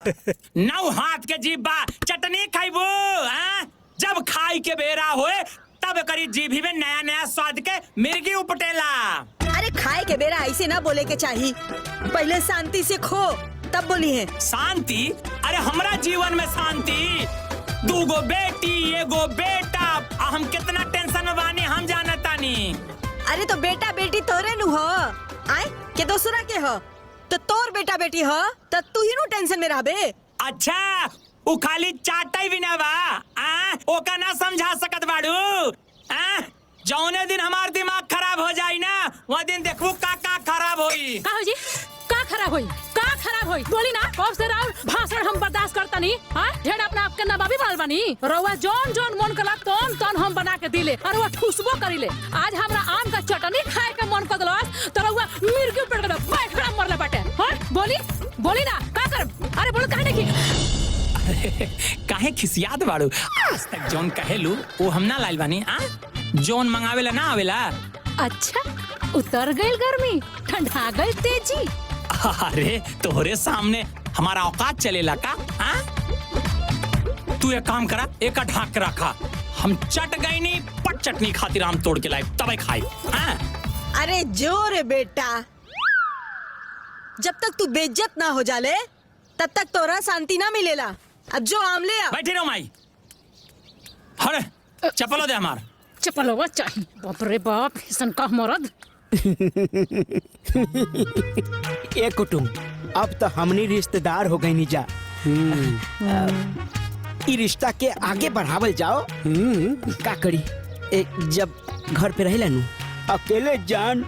नौ हाथ के जीभ बा, चटनी खाइबो। जब खाई के बेरा होए तब करी जीभी में नया नया स्वाद के मिर्गी उपटेला। अरे खाए के बेरा ऐसे ना बोले के चाहिए, पहले शांति से खो तब बोली है। शांति? अरे हमरा जीवन में शांति, 2 गो बेटी 1 गो बेटा, हम कितना टेंशन में बानी हम जानतानी। अरे तो बेटा बेटी तोरे नु हो आए के दूसरा के हो, तो तोर बेटा बेटी हो तो तू ही नु टेंशन में रहबे। अच्छा उ खाली चाटाई बिना बा, ओका ना समझा सकत बाड़ू। जौने दिन हमार दिमाग खराब हो जाई ना वो दिन देखबू का खराब होई। का हो जी? का खराब होई? का खराब होई? बोली ना, कब से राउर भाषण हम बर्दाश्त करता नहीं। हां ढेर अपना आपके नवाबी बनल बानी। रउआ जोन जोन मन कला तोन हम बना के दिले और वो ठुसबो करिले। आज हमरा आम का चटनी खाए के मन कदलस तो रउआ मिर्गी पेट के बैठ खड़ा मरले बाटे। हां बोली ना का कर? अरे बोल काहे नहीं? काहे खिसियात बाड़ू? आज तक जोन कहेलू वो हम ना लाइल बानी। जोन मंगावेला ना आवेला। अच्छा उतर गई गर्मी, ठंडा गई तेजी। अरे तोहरे सामने हमारा औकात चलेला का? तू एक काम करा, एक ढाक के रखा, हम चट गई नहीं पट चटनी खातिर आम तोड़ के लाए तब खाई। अरे जोर बेटा, जब तक तू बेइज्जत ना हो जाले तब तक तोरा शांति ना मिलेला। अब जो आम ले आ। बैठी रहो माई। अरे चप्पलो दे हमार। चप्पलो चाहिए? बाप रे बाप, ऐसन का मरद। ए कुटुम, अब तो हमनी रिश्तेदार हो गई निजा। ई रिश्ता के आगे बढ़ावल जाओ। का करी, जब घर पे रहेला नु अकेले जान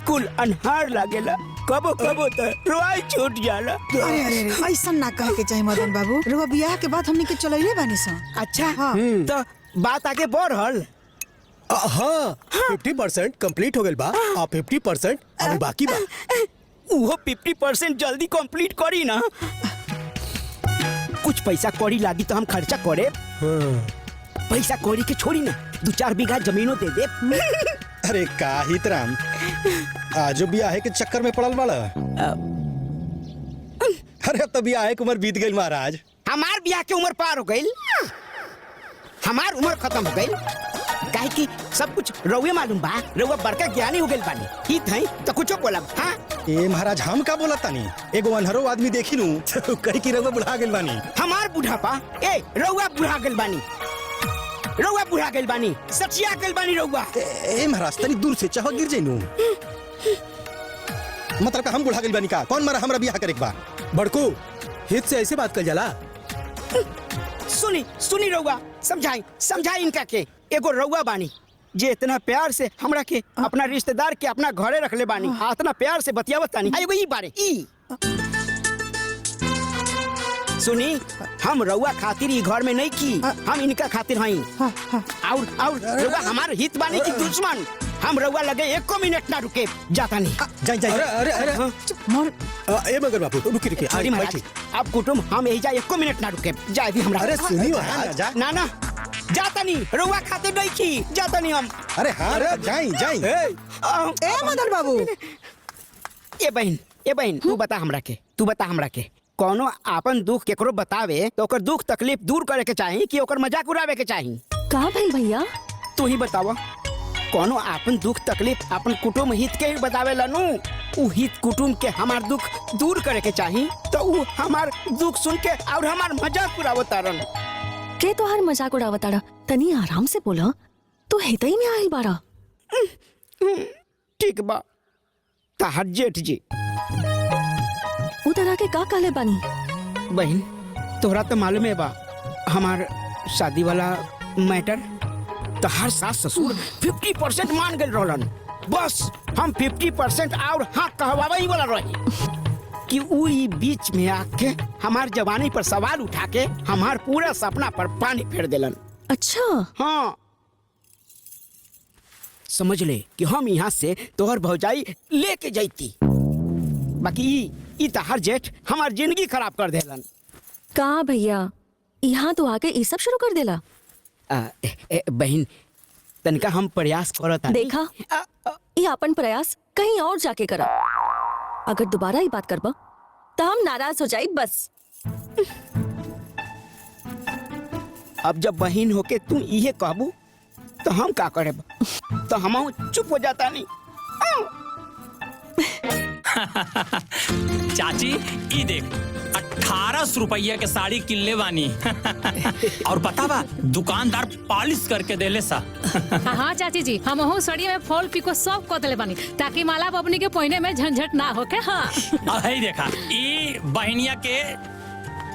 कुल अनहार लागेला, कबो कबो तो रोई छूट जाला। अरे ऐसा ना कहे के चाहिए मदन बाबू, रुआ बियाह के बाद हमने के चलैले बानी सन। अच्छा तो बात आगे बढ़ल। हाँ 50% कंप्लीट हो गइल बा, और 50% अभी बाकी बा। वो 50% जल्दी कंप्लीट करी ना। कुछ पैसा कौड़ी लागी तो हम खर्चा करे। पैसा कौड़ी के छोड़ी ना, 2-4 बीघा जमीनों दे दे। अरे का हितराम, आजो बियाह के चक्कर में पड़ल बाड़ा। अरे अब तो बियाह की उम्र बीत गई महाराज। हमार बियाह के उम्र पार हो गई, हमार उम्र खत्म हो गई। काहे कि सब कुछ रउए मालूम बा, रउआ बड़का ज्ञानी हो गइल बानी। हित है तो कुछो बोलब। हाँ ए महाराज, हम का बोला तानी? एगो अनहरो आदमी देखी नू तो कही कि रउआ बुढ़ा गइल बानी। हमार बुढ़ापा? ए रउआ बुढ़ा गइल बानी, रउआ बुढ़ा गइल बानी, सचिया गइल बानी रउआ। ए महाराज तनी दूर से चाहो गिर जाइनू। मतलब का हम बुढ़ा गइल बानी का? कौन मारा हमरा बियाह करे के बा? बड़कू हित से ऐसे बात कर जाला। सुनी रउआ, समझाई इनका के। एगो रउआ बानी जे इतना प्यार से हमरा के अपना रिश्तेदार के अपना घरे रख ले बानी, इतना प्यार से बतियावत तानी। एगो ई बारे ई सुनी, हम रउआ खातिर ई घर में नहीं की, हम इनका खातिर हई। और रउआ हमार हित बानी की दुश्मन? हम रउआ लगे 1 मिनट ना रुके, जाता नहीं। जाई अरे ए मगर बाबू रुकी अरे महाराज, अब कुटुम हम यही जा 1 मिनट ना रुके, जाए भी हमरा। अरे सुनी महाराज, ना जाता नहीं, रउआ खातिर नहीं की, जाता नहीं हम। अरे हाँ जाई ए मदन बाबू, ए बहन तू बता हमरा के कोनो आपन दुख केकरो बतावे तो ओकर दुख तकलीफ दूर करे के चाही कि ओकर मजाक उड़ावे के चाही? का भाई भैया तू ही बतावा। कोनो आपन दुख तकलीफ अपन कुटुंब हित के ही बतावे लनू। उ हित कुटुंब के हमार दुख दूर करे के चाही तो उ हमार दुख सुन के और हमार मजाक उड़ावतारन। के तो हर मजाक उड़ावताड़ा, तनी आराम से बोला। तो हितई में आइल बाड़ा। ठीक बा, ताहर जेठ जी उधर आके का कहले बानी? बहन तोहरा तो मालूम है बा, हमार शादी वाला मैटर तो हर सास ससुर 50% मान गए रहलन। बस हम 50% और हाँ कहवावा ही वाला रही कि उ ई बीच में आके हमार जवानी पर सवाल उठा के हमार पूरा सपना पर पानी फेर देलन। अच्छा हाँ समझ ले कि हम यहाँ से तोहर भौजाई लेके जाती, बाकी ई तहर जेठ हमार जिंदगी खराब कर देलन। का भैया यहाँ तो आके ये सब शुरू कर देला? बहन तनका हम प्रयास करत आनी। देखा ये अपन प्रयास कहीं और जाके करा। अगर दोबारा ये बात करबा तो हम नाराज हो जाए बस। अब जब बहन होके तू इहे कहबू तो हम का करे? तो हम चुप हो जाता नहीं। चाची ई देख 1800 रुपया के साड़ी किनले बानी। और पता बा दुकानदार पॉलिश करके देले सा। हाँ चाची जी, हम हूँ सड़ी में फॉल पिको सब कर देले बानी ताकि माला बबनी के पहिने में झंझट ना होके। हाँ अही देखा ई बहनिया के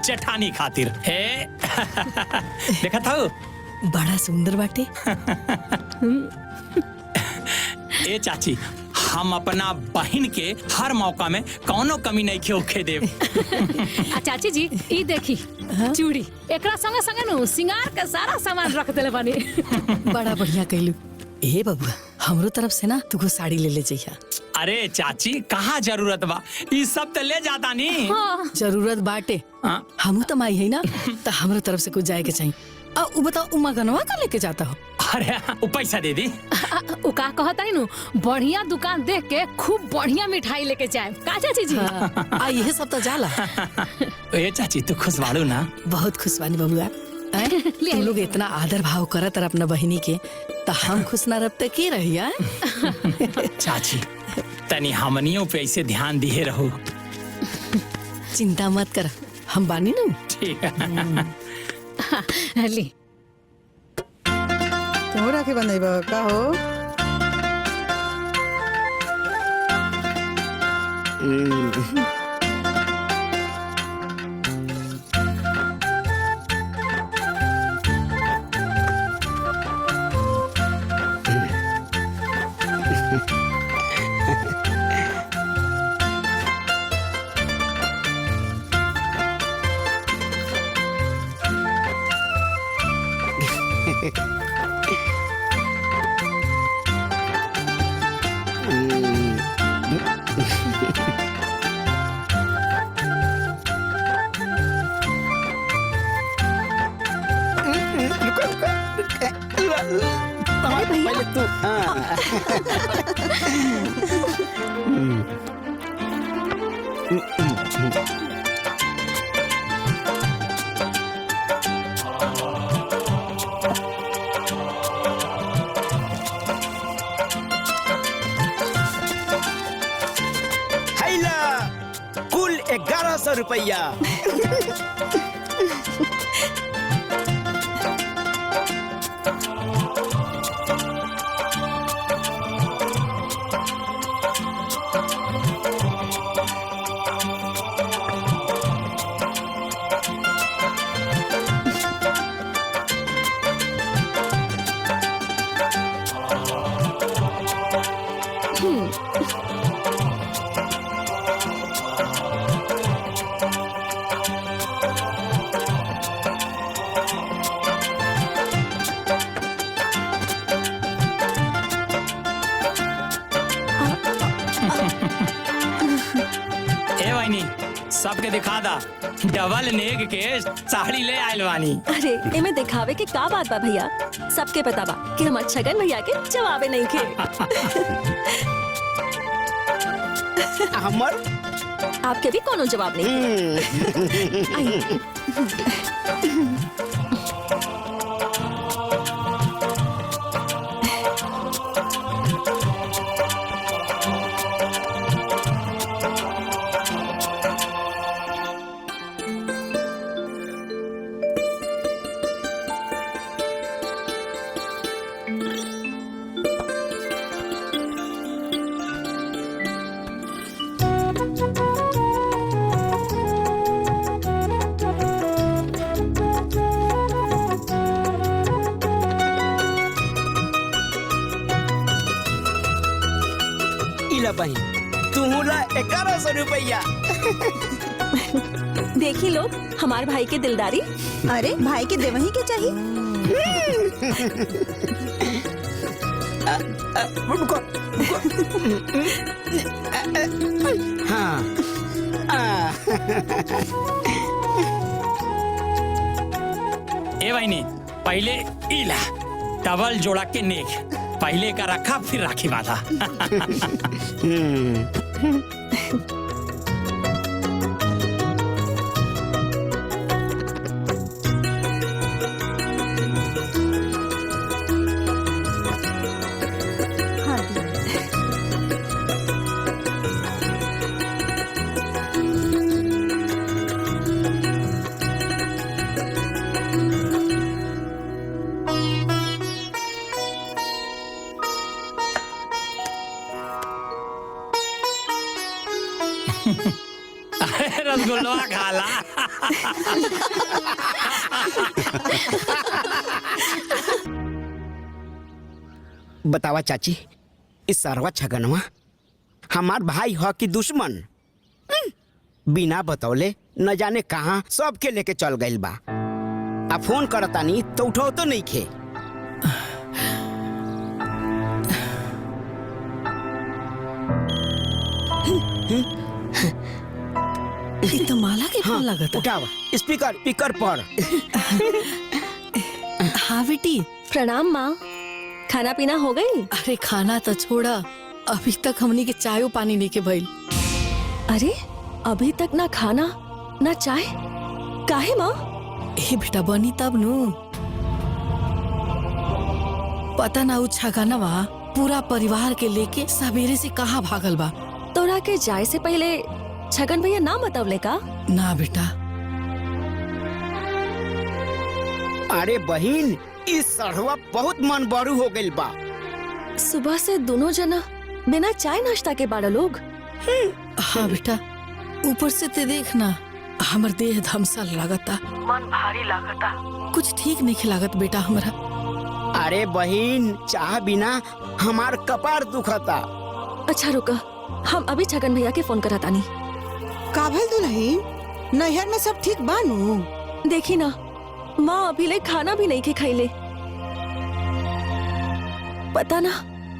जेठानी खातिर हे। देखा था बड़ा सुंदर बाटे। ए चाची, हम अपना बहन के हर मौका में कौनो कमी नहीं होके देव। चाची जी ई देखी चूड़ी, एकरा संगे संगे नु सिंगार के सारा सामान रख देले बानी। बड़ा बढ़िया कहलू। ए बबुआ, हमरो तरफ से ना तुको साड़ी ले ले जइहा। अरे चाची कहाँ जरूरत बा, ई सब तो ले जाता नहीं। हाँ। जरूरत बाटे, हाँ। हमू तो माई है ना, तो हमरो तरफ से कुछ जाए के चाहिए। उ बताओ उमा गनवा का लेके जाता हो? अरे वो पैसा दे दी। उ का कहता नु बढ़िया दुकान देख के खूब बढ़िया मिठाई लेके जाए का चाची जी? आ ये सब तो जाला। ए चाची तू खुश बाड़ू ना? बहुत खुश बानी बबुआ। तुम लोग इतना आदर भाव करत रह अपना बहिनी के, तो हम खुश ना रह के रहिया। चाची तनी हमनियों पे ऐसे ध्यान दिए रहो। चिंता मत कर, हम बानी नु। ठीक है। ली तो राखी बंधाइबा का हो? पहले तू कुल 1100 रुपया। सबके दिखा दा डबल नेक के साड़ी ले आयल बानी। अरे एमे दिखावे के का बात बा भैया, सबके पता बा कि हम छगन भैया के जवाबे नहीं खे। हमर आपके भी कोनो जवाब नहीं। आई। बहन तू ला 1100 रुपया। देखी लोग हमारे भाई के दिलदारी। अरे भाई के देवही के चाहिए। रुको हाँ ए बहनी पहले इला डबल जोड़ा के नेक, पहले का रखा फिर राखी बांधा। बतावा चाची, इस सरवा छगनवा हमार भाई ह कि दुश्मन? बिना बतौले न जाने कहाँ सबके लेके चल गइल बा। आ फोन करतानी तो उठाओ तो नहीं खे। ई तो माला के फोन लगता। उठावा, स्पीकर स्पीकर पर। हाँ बेटी। प्रणाम माँ, खाना पीना हो गई? अरे खाना तो छोड़ा, अभी तक हमनी के चायो पानी नहीं के भइल। अरे अभी तक ना खाना ना चाय, काहे माँ? ए बेटा बनी तब नु। पता ना उ छगनवा पूरा परिवार के लेके सवेरे से कहाँ भागल बा। तोरा के जाए से पहले छगन भैया ना बतवले का? ना बेटा। अरे बहिन, इस सड़वा बहुत मन बड़ू हो गइल बा। सुबह से दोनों जना बिना चाय नाश्ता के बाड़ा लोग। हाँ बेटा, ऊपर से ते देखना हमर देह धमसल लागता, मन भारी लागता, कुछ ठीक नहीं लागत बेटा हमरा। अरे बहिन, चाह बिना हमार कपार दुखता। अच्छा रुका, हम अभी छगन भैया के फोन करत आनी। का भइल दुल्हन? नैहर में सब ठीक बानू? देखी ना, माँ अभी ले खाना भी नहीं के खैले। पता ना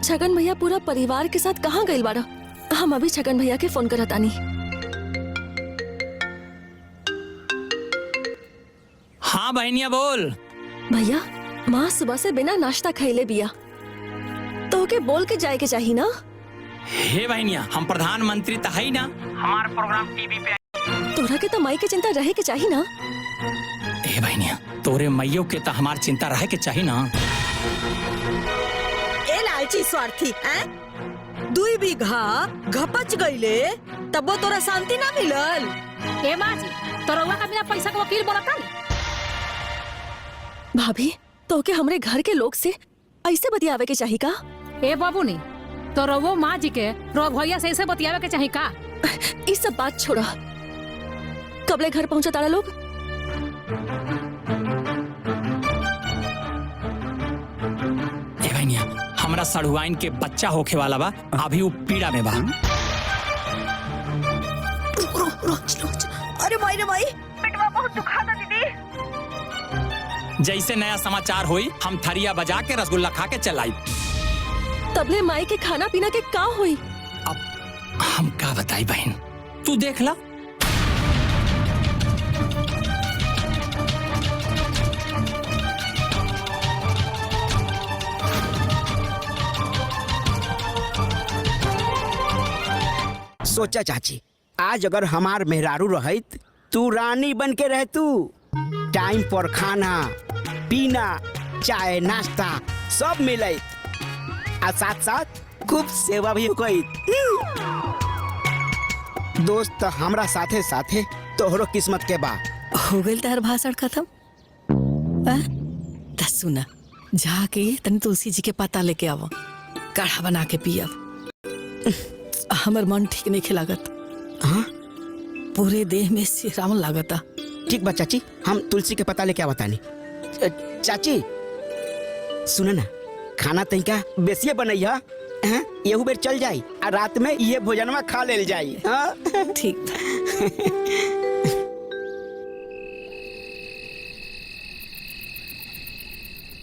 छगन भैया पूरा परिवार के साथ कहाँ गइल बाड़ा। हम अभी छगन भैया के फोन करत आनी। हाँ बहनिया बोल। भैया, माँ सुबह से बिना नाश्ता खैले बिया, तो के बोल के जाए के चाहिए ना। हे बहनिया, हम प्रधानमंत्री तो है ना, हमार प्रोग्राम टीवी पे। तोरा के तो माई के चिंता रहे के चाहिए ना। हे बहनिया, तोरे मैयो के तो हमार चिंता रहे के चाहिए ना। ए लालची स्वार्थी, दुई बीघा घपच गईले तब तोरा शांति ना मिलल। ए माँ जी, तो रउआ का बिना पैसा के वकील बनता नहीं। भाभी, तो के हमरे घर के लोग से ऐसे बतियावे के चाहिए का? ए बाबू नी, तो रउआ माँ जी के रोग भैया से ऐसे बतियावे के चाहिए का? इस सब बात छोड़ा, कबले घर पहुंचा तारा लोग? हे बहनिया, हमरा सड़ुआइन के बच्चा होखे वाला बा, अभी वो पीड़ा में बा। अरे माई रे माई, जैसे नया समाचार होई, हम थरिया बजा के रसगुल्ला खा के चलाई। तबले माई के खाना पीना के का होई? अब हम का बताई बहन, तू देख ला। सोचा चाची, आज अगर हमार मेहरारू रहित, तू रानी बन के रहतू। टाइम पर खाना पीना, चाय नाश्ता सब मिलत, आ साथ साथ खूब सेवा भी होइत। दोस्त हमरा साथे साथे तोहरो किस्मत के बा। हो गइल तार भाषण खत्म। त सुना, जाके तनी तुलसी जी के पता लेके आव, काढ़ा बना के पियब। हमर मन ठीक नहीं खिलागत। हाँ? पूरे देह में सिरावन लागता। ठीक बा चाची, हम तुलसी के पता लेके आवतानी। चाची सुन ना, खाना तनिका बेसिए बनैया, एहू बेर चल जाई, आ रात में ये भोजनवा खा लेल जाई। हाँ? ठीक था।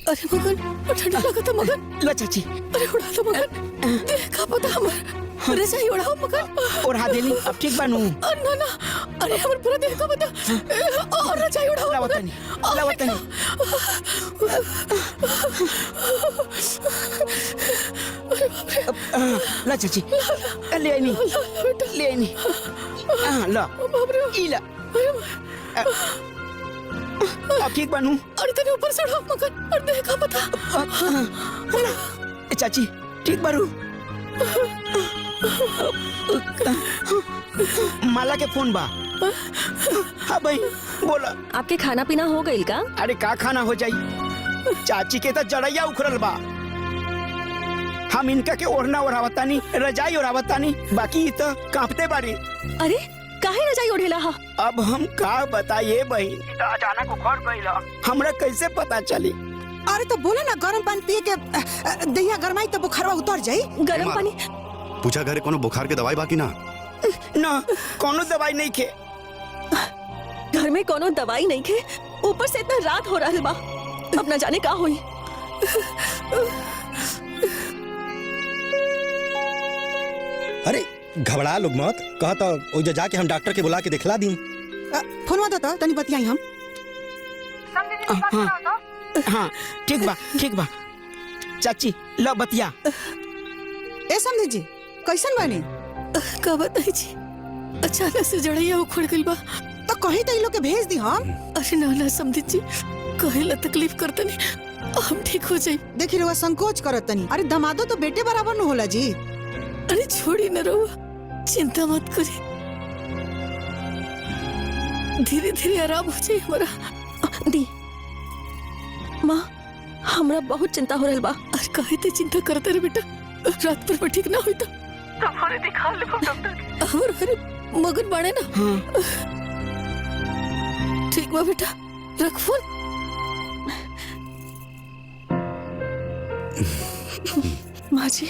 अरे मगन, ठंडा लगता मगन। लो चाची। अरे उड़ा दो मगन, देखा पता हमर। अरे सही उड़ाओ मगन। ओढ़ा देली, अब ठीक बानू? ना ना, अरे हमर पूरा देह का पता। और रजाई उड़ाओ लावतनी, लावतनी। ला चाची, ले आनी, ले आनी। ला, इला। अब ठीक बानू? अरे तेरे ऊपर से उड़ाओ मगन, और देखा पता। चाची ठीक बारू? माला के फोन बा। हाँ भाई बोला। आपके खाना पीना हो गई का? अरे का खाना हो जाई, चाची के तो जड़ैया उखड़ल बा। हम इनका के ओढ़ना ओढ़ावतानी, रजाई ओढ़ावतानी, बाकी तो कांपते बारी। अरे काहे रजाई ओढ़ेला हा? अब हम का बताइए बहन, अचानक उखड़ गइल, हमरा कैसे पता चली? अरे तो बोला ना गरम पानी पिए के दहिया गरमाई तो बुखारवा उतर जाई। गरम पानी? पूछा घरे कोनो बुखार के दवाई बाकी ना? ना कोनो दवाई नहीं खे। घर में कोनो दवाई नहीं खे, ऊपर से इतना रात हो रहल बा, अब न जाने का होई। अरे घबरा लोग मत, कहा तो ओजा जाके हम डॉक्टर के बुला के दिखला दी। फोनवा दो तो तनी बतियाई हम। हाँ ठीक बा चाची लो बतिया। ए समझे जी कैसन बानी? का बताई जी, अचानक से जड़ैया उखड़ गइल बा। तो कहीं तो इन लोग के भेज दी हम। अरे ना समझी जी, कहेला तकलीफ करतनी, हम ठीक हो जाई। देखी रहुआ संकोच करत तनी। अरे दमादो तो बेटे बराबर न होला जी। अरे छोड़ी न रहुआ, चिंता मत करी, धीरे धीरे आराम हो जाई हमारा। दी माँ, हमरा बहुत चिंता हो रहल बा। अरे काहे ते चिंता करते रे बेटा, रात पर ठीक ना होई तो हमारे दिखा ले डॉक्टर। हमारे मगन बाड़े ना। ठीक बा बेटा, रख फोन। माँ जी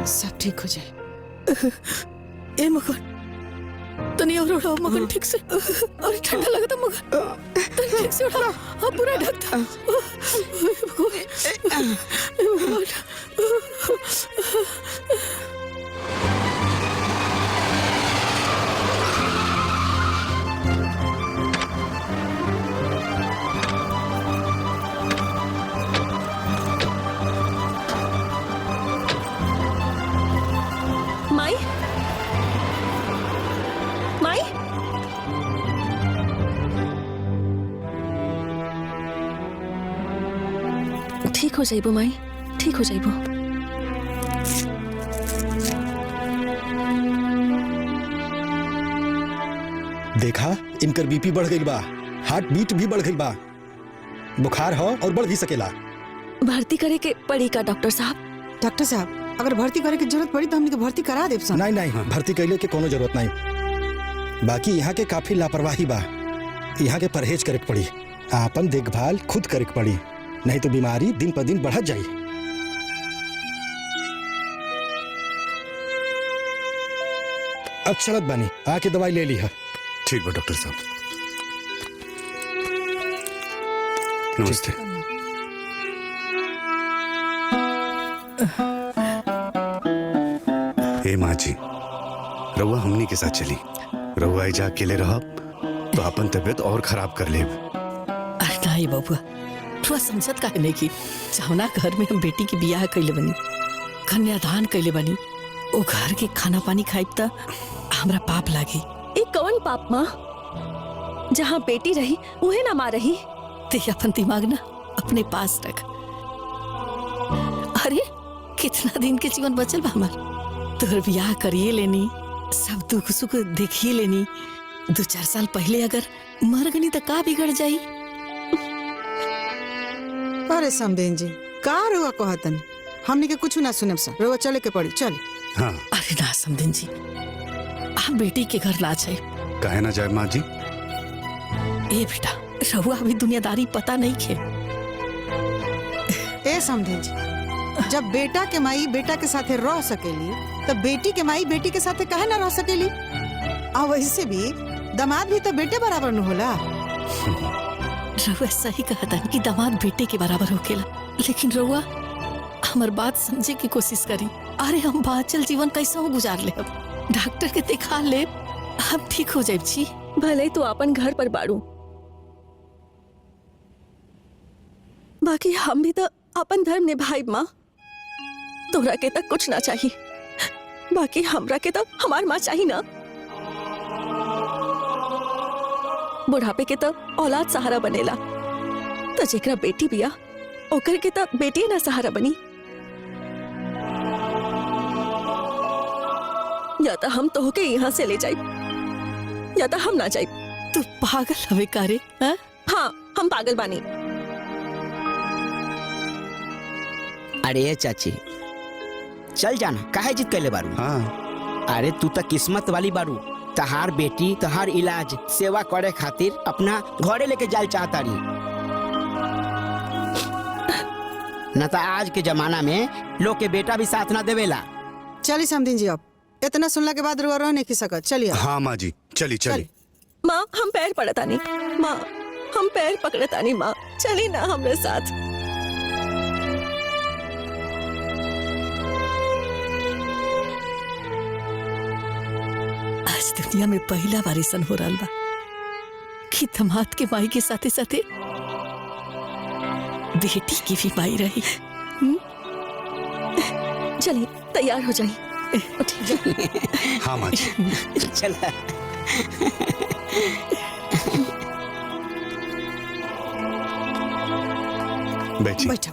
सब ठीक हो जाए। ए मगन तनी और उड़ाओ मगन ठीक से। अरे ठंडा लगता मगन, तनी ठीक से उड़ाओ। हाँ पूरा ढक दो। भगवान माई, माई, ठीक हो जाइबो माई, ठीक हो जाइबो। देखा इनकर बीपी बढ़ गई बा, हार्ट बीट भी बढ़ गई बा, बुखार हो और बढ़ भी सकेला। भर्ती करे के पड़ी का डॉक्टर साहब? डॉक्टर साहब अगर भर्ती करे की जरूरत पड़ी तो हमने के भर्ती करा देब सन। नहीं भर्ती कैले के कोनो जरूरत नहीं। बाकी यहाँ के काफी लापरवाही बा, यहाँ के परहेज करे के पड़ी, आपन देखभाल खुद करे के पड़ी, नहीं तो बीमारी दिन पर दिन बढ़त जाई। अब चलत बानी, आके दवाई ले ली है। ठीक बा डॉक्टर साहब, नमस्ते। ए माँ जी, रउआ हमनी के साथ चली। रउआ एजा अकेले रहब तो अपन तबीयत और खराब कर लेब। अरे नहीं बबुआ, थोड़ा समझत काहे नहीं की, जौना घर में हम बेटी की बियाह कैले बनी, कन्यादान कैले बनी, ओ घर के खाना पानी खाइब त हमरा पाप लागी। एक कौन पाप माँ? जहाँ बेटी रही उहे ना माँ रही। ते अपन दिमाग ना अपने पास रख। अरे कितना दिन के जीवन बचल बा हमार, तोहर बियाह करिए लेनी, सब दुख सुख देखिए लेनी। 2-4 साल पहले अगर मर गनी तो का बिगड़ जाई? अरे समदेन जी का रुआ कहतन, हमने के कुछ ना सुनब सन। रुआ चले के पड़ी, चल। हाँ अरे ना समदेन जी, आप बेटी के घर ला जाए। काहे ना जाए माँ जी? ए बेटा, रहुआ अभी दुनियादारी पता नहीं खे। ए समदेन जी, जब बेटा के माई बेटा के साथे रह सकेली तब बेटी के माई बेटी के साथे काहे ना रह सकेली? आ वैसे भी दामाद भी तो बेटे बराबर न होला। रहुआ सही कहता कि दामाद बेटे के बराबर होकेला, लेकिन रहुआ हमार बात समझे की कोशिश करी। अरे हम बाचल जीवन कैसे हो गुजार ले, डॉक्टर के दिखा ले, हम ठीक हो जाए छी। भले तू अपन घर पर बाड़ू, बाकी हम भी तो अपन धर्म निभाई माँ। तोरा के तक कुछ ना चाहिए, बाकी हमरा के तो हमार माँ चाहिए ना। बुढ़ापे के तो औलाद सहारा बनेला, तो जेकरा बेटी बिया ओकर के तो बेटी ना सहारा बनी। या तो हम तोहके यहाँ से ले जाए, या तो हम ना जाए। तू पागल हवे कारे? हाँ हम पागल बानी। अरे चाची चल जाना, काहे जिद कैले बारू? हाँ अरे तू तो किस्मत वाली बारू, तहार बेटी तहार इलाज सेवा करे खातिर अपना घरे लेके जाल चाहता रही, न तो आज के जमाना में लोग के बेटा भी साथ ना देवेला। चली समधिन जी, अब इतना सुनला के बाद रुआ रह नहीं की सकत। चलिए हाँ माँ जी, चली चली। माँ हम पैर पड़तानी, माँ हम पैर पकड़तानी, माँ चली ना हमरे साथ। आज दुनिया में पहला बार ऐसन हो रहा बा कि दामाद के माई के साथे साथे बेटी की भी माई रही। चलिए तैयार हो जाइए। हाँ माँ जी। चला बैठी। बैठा।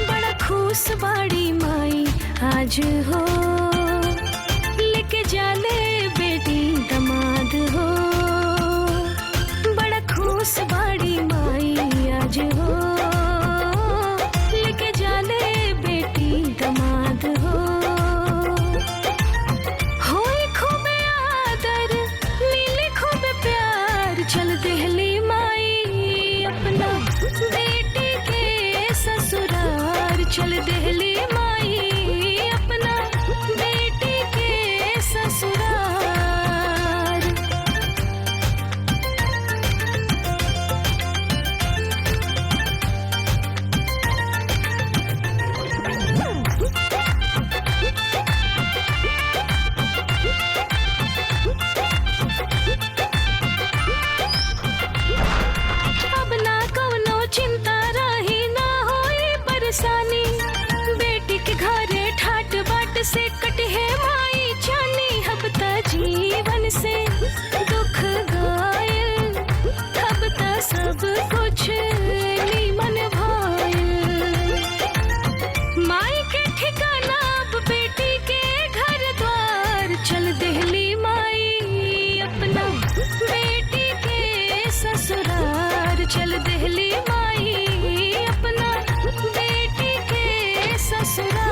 बड़ा खुश बाड़ी माई आज हो, लेके जाले बेटी दमाद हो। बड़ा खुश बाड़ी माई आज हो, लेके जाले बेटी दमाद हो। होई खूब आदर, मिली खूब प्यार, चल देहली माई अपना बेटी के ससुरार। चल देहली माई अपना बेटी के ससुरार। अब ना कवनो चिंता रही, ना होई परेशानी। बेटी के घरे ठाट बाट से कटे है माई जानी। अब त जीवन से दुख गायल, अब त सब कुछ नीमन भायल। माई के ठिकाना अब बेटी के घर द्वार। चल देहली माई अपना बेटी के ससुरार। चल देहली माई अपना बेटी के ससुरार।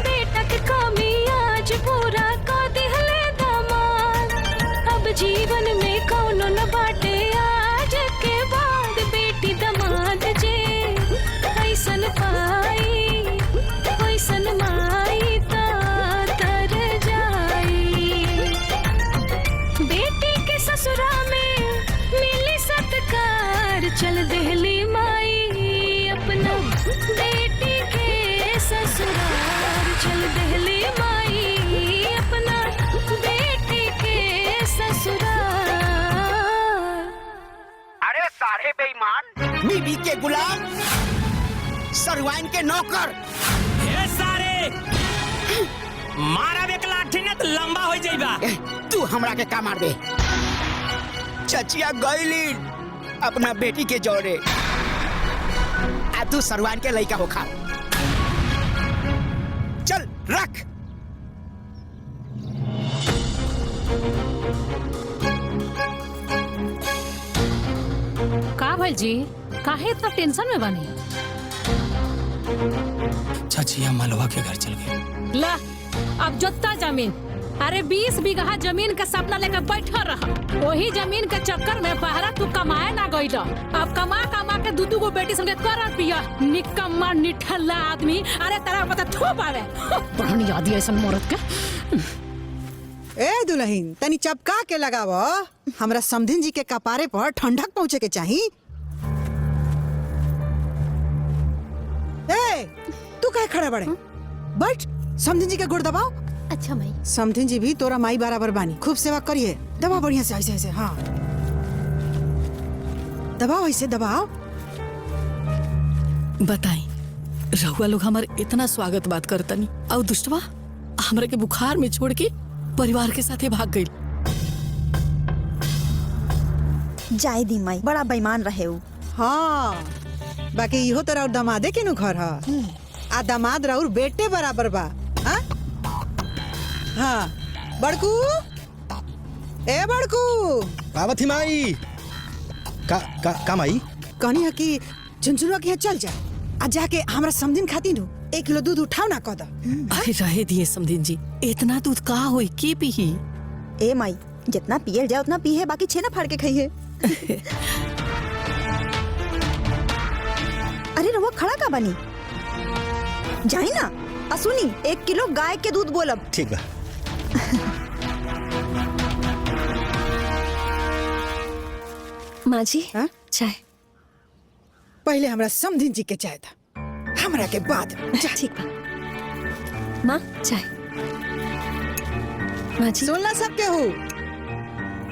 बेटा के कमी आज पूरा कर दिहले दामाद। अब जीवन में कौनो न बाटे आज के बाद। बेटी दमाद जे ऐसन पाई, वैसन माई ता तर जाई। बेटी के ससुरा में मिली सत्कार। चल देहली माई अपना बेटी के ससुरार। चल देहली माई अपना बेटी के ससुरार। अरे सारे बेईमान, बीबी के गुलाम, सरवाइन के नौकर। ए सारे मारा एक लाठी न तो लंबा हो जाइबा। तू हमरा के का मार दे? चचिया गईली अपना बेटी के जोड़े, आ तू सरवान के लइका होखा। चल रख। का भाई जी, काहे इतना टेंशन में बनी? चचिया मलवा के घर चल गए। ला अब जोता जमीन, अरे 20 बीघा जमीन का सपना लेकर बैठा रहा। वही जमीन के चक्कर में बहरा तू कमाए ना गई। अब कमा कमा के दू गो बेटी संगे कर पिया। निकम्मा निठल्ला आदमी। अरे तेरा पता थोप आवे बहन याद है ऐसा मरद के। ए दुल्हन, तनी चपका के लगाव। हमरा समधिन जी के कपारे पर ठंडक पहुँचे के चाही। ए तू काहे खड़ा बड़े? बैठ, समधिन जी के गोड़ दबाओ। अच्छा माई। समधिन जी भी तोरा माई बराबर बानी, खूब सेवा करिए। दबा बढ़िया से, ऐसे ऐसे। हाँ दबाओ ऐसे दबाओ। बताई रहुआ लोग हमारे इतना स्वागत बात करतनी और दुष्टवा हमरा के बुखार में छोड़ के परिवार के साथे भाग गई। जाए दी माई, बड़ा बेईमान रहे उ। हाँ, बाकी इहो तो राउर दमादे के नु घर ह। आ दामाद राउर बेटे बराबर बा। हाँ? हाँ, बड़कू, ए बड़कू, आवत ही माई। का माई? कहनी है कि झुनझुनवा के यहाँ चल जा आ जाके हमरा समधिन खाती नु 1 किलो दूध उठाओ ना कद। अरे रहे दिए समधिन जी, इतना दूध का होई के पीही? ए माई, जितना पियल जाए उतना पीहे, बाकी छेना फाड़ के खाइए। अरे रवा खड़ा का बनी? जाई ना, असुनी 1 किलो गाय के दूध बोलब। ठीक बा। माँ जी हाँ? चाय। पहले हमरा समधिन जी के चाय था, हमरा के बाद चाय। ठीक बा। माँ चाय। माँ जी सुनला सब के हो,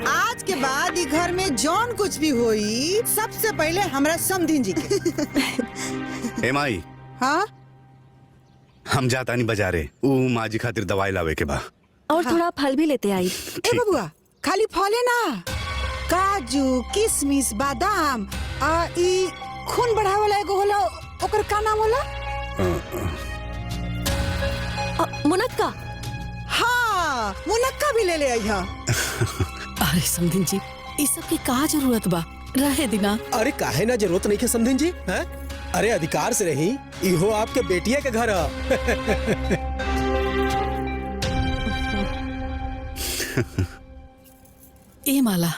आज के बाद ई घर में जौन कुछ भी होई सबसे पहले हमरा समधिन जी के। ए माई, हाँ? हम जाता नहीं बाजारे, ऊ माँ जी खातिर दवाई लावे के बा। और थोड़ा फल भी लेते आई। ए बबुआ, खाली फले ना, काजू, किशमिश, बादाम आ ई खून बढ़ावे वाला एगो होला, ओकर का नाम होला? मुनक्का। हाँ, मुनक्का भी ले ले आई हा। अरे समधिन जी, इस सब की का जरूरत बा? रहे दिना। अरे काहे ना जरूरत नहीं है समधिन जी, हैं? अरे अधिकार से रही, इहो आपके बेटिया के घर है। ए माला,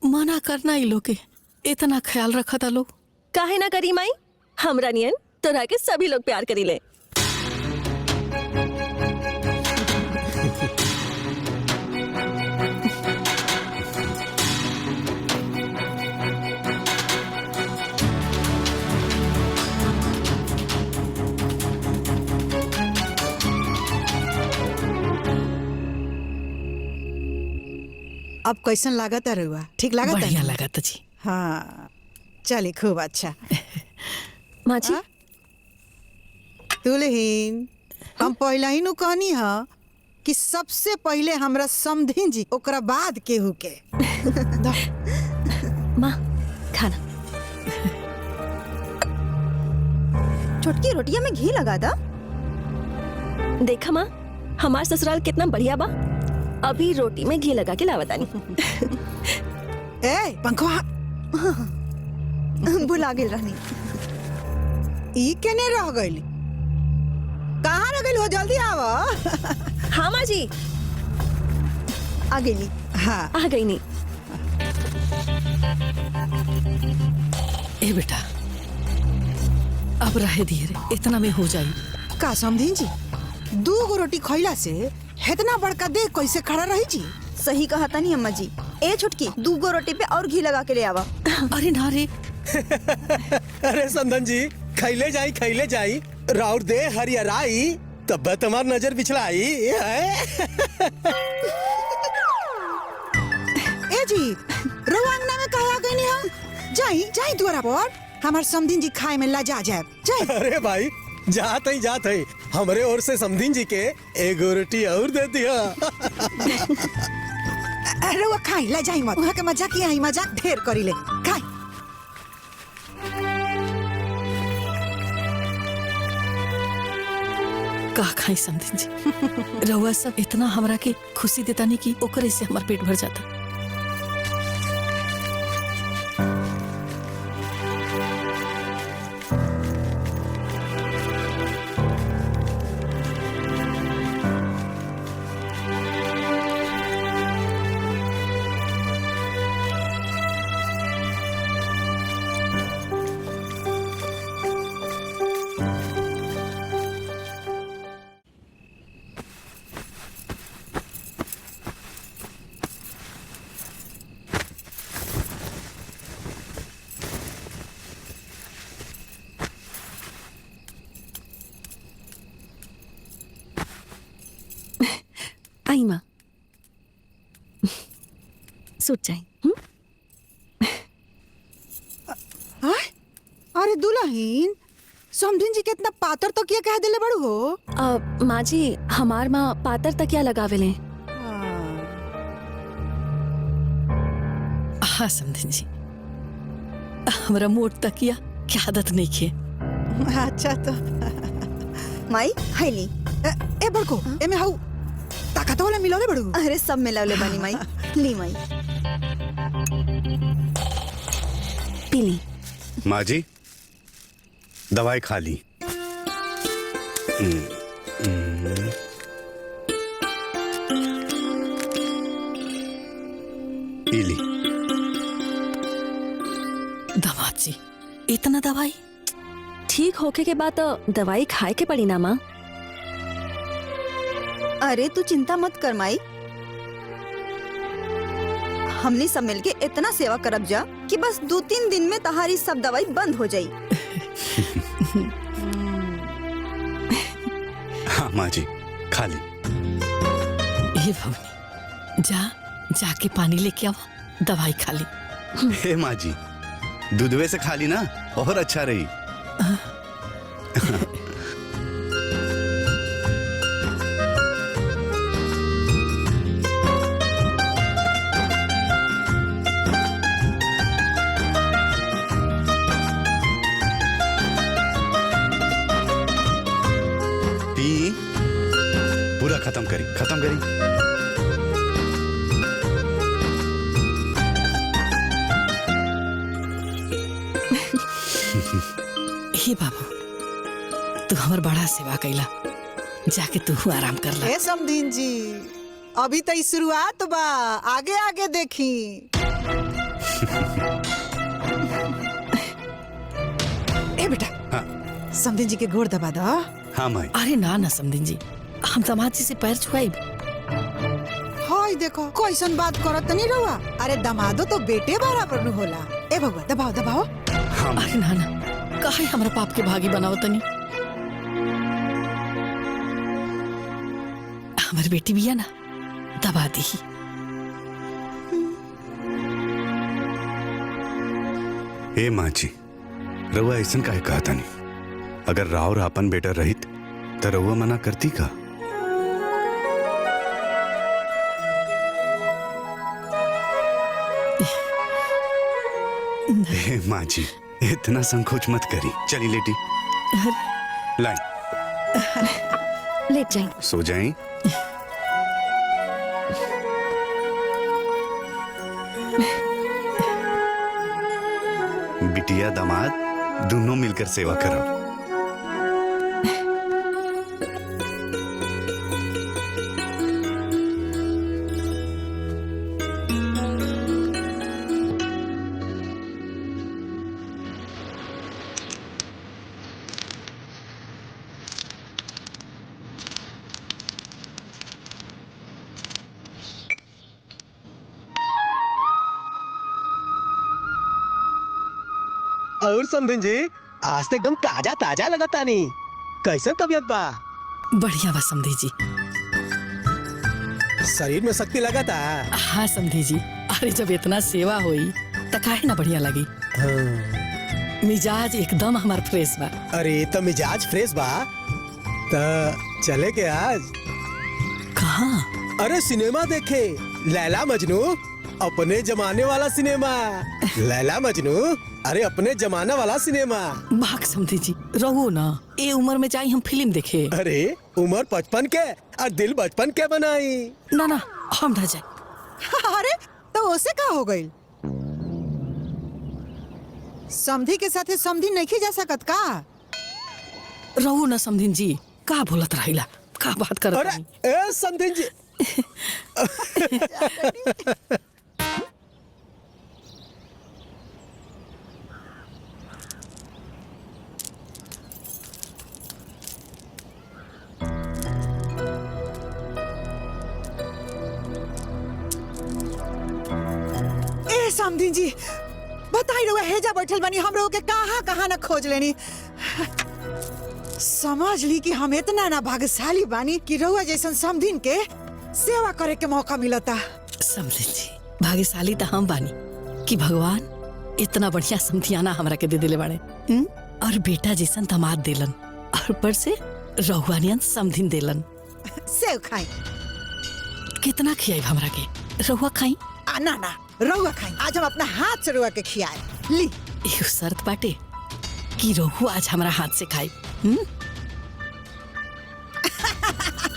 मना करना ई लोग के, इतना ख्याल रखा था लोग। काहे ना करी माई, हमरा नियन तोरा के सभी लोग प्यार करी ले। अब कैसन लागत है रहुआ? ठीक लागत है? बढ़िया लगा था जी। हाँ, चलिए खूब अच्छा। माँ जी हाँ? दुल्हीन, हम पहला ही नु कहनी हा कि सबसे पहले हमरा समधिन जी, ओकरा बाद केहू के। माँ खाना। छोटकी रोटिया में घी लगा दा। देखा माँ, हमार ससुराल कितना बढ़िया बा। अभी रोटी में घी लगा के लावतानी। ए पंखवा, भुला गेल रहनी। ई केने रह गइल? कहाँ रह गइल हो? जल्दी आवा। हाँ माँ जी, आ गेली। हाँ, आ गई नी। ए बेटा, अब रहे दिए रे, इतना में हो जाई। का समधिन जी, 2 गो रोटी खइला से इतना बड़का देह कैसे खड़ा रही जी? सही कहा तानी अम्मा जी। ए छोटकी, 2 गो रोटी पे और घी लगा के ले आवा। अरे ना रे। अरे संदन जी, खैले जाई, राउर दे हरियराई, तब तुम्हार नजर बिछलाई। ए जी, रउआ अंगना में काहे आ गइनी हा? जाई द्वारा पर, हमार समधिन जी खाए में लजा जाए। जाई। अरे भाई, जात है, हमरे ओर से समधिन जी के 1 रोटी और दे दिया। रउआ खाई, लजाई मत। वहाँ के मजाक ही आई, मजाक ढेर करी ले। खाई। का खाई समधिन जी, रउआ सब इतना हमरा के खुशी देता नहीं कि ओकरे से हमार पेट भर जाता। आई माँ, सूट जाए। बहिन समधिन जी कितना पातर तो किया कह दिले बड़ू हो। माँ जी हमार माँ पातर तकिया लगावेले। हाँ समधिन जी, हमरा मोट तकिया की आदत नहीं खे। अच्छा तो माई हैली ए बड़को एमे हाउ ताकत वाला मिलोले बड़ू। अरे सब मिलावले बनी माई। ली माई पीली। माँ जी दवाई खा ली। ली दवा जी, इतना दवाई? ठीक होके के बाद तो दवाई खाए के पड़ी ना माँ। अरे तू चिंता मत कर माई, हमने सब मिलके इतना सेवा करब जा कि बस 2-3 दिन में तहारी सब दवाई बंद हो जाई। हाँ माँ जी खा ली। ये भवनी जाके पानी लेके आओ, दवाई खा ली। हे माँ जी दूधवे से खा ली ना और अच्छा रही। पी पूरा खत्म करी। हे बाबू तू हमर बड़ा सेवा कैला, जाके तू आराम कर ला। ए समधिन जी अभी तो शुरुआत बा, आगे आगे देखी। ए बेटा हाँ समधिन जी के गोड़ दबा दो। हाँ माई। अरे ना समधिन जी, हम दामाद जी से पैर छुआई। हाय देखो कैसन बात करत नहीं रहुआ। अरे दमादो तो बेटे बराबर न होला। ए बबुआ दबाओ। हाँ माई। अरे ना काहे हमरा पाप के भागी बनाओ तनी। हमारी बेटी भी है ना, दबा दी। हे माँ जी रउआ ऐसन काहे कहता नहीं? अगर राव आपन बेटा रहित तो रउआ मना करती का? हे माँ जी इतना संकोच मत करी। चली लेटी लाई लेट जाए। सो जाए। बिटिया दामाद दोनों मिलकर सेवा करो। और समधिन जी आज तो एकदम ताजा ताजा लगता नहीं। कैसे तबीयत बा? बढ़िया बा समधी जी। शरीर में शक्ति लगाता? हाँ समधी जी, अरे जब इतना सेवा हुई तो काहे ना बढ़िया लगी। हाँ। मिजाज एकदम हमार फ्रेश बा। अरे तो मिजाज फ्रेश बा तो चले के आज कहाँ? अरे सिनेमा देखे, लैला मजनू। अपने जमाने वाला सिनेमा। लैला मजनू अरे अपने जमाना वाला सिनेमा। भाग समधी जी रहो ना, ए उम्र में जाई हम फिल्म देखे। अरे उम्र 55 के और दिल बचपन के बनाई। ना हम ना जाए। अरे तो उसे का हो गई? समधी के साथे समधी नहीं जा सकत का? रहो ना समधिन जी, का बोलत रहिला, का बात करत अरे रही? ए समधिन जी समधिन जी बताई रहुआ हेजा बैठल बनी, हम लोग के कहाँ न खोज लेनी। समझ ली कि हम इतना ना भाग्यशाली बानी कि रहुआ जैसन समधिन के सेवा करे के मौका मिलता। समधिन जी भाग्यशाली तो हम बानी कि भगवान इतना बढ़िया समधियाना हमरा के दे दिले बाड़े। और बेटा जैसन दामाद देलन और ऊपर से रहुआनियन समधिन देलन। सेव खाई। कितना खियाई हमरा के? रहुआ खाई? ना ना रहुआ खाई। आज हम अपना हाथ से रहुआ के खियाए। ली। एगो शर्त बाटे कि रहुआ आज हमरा हाथ से खाई।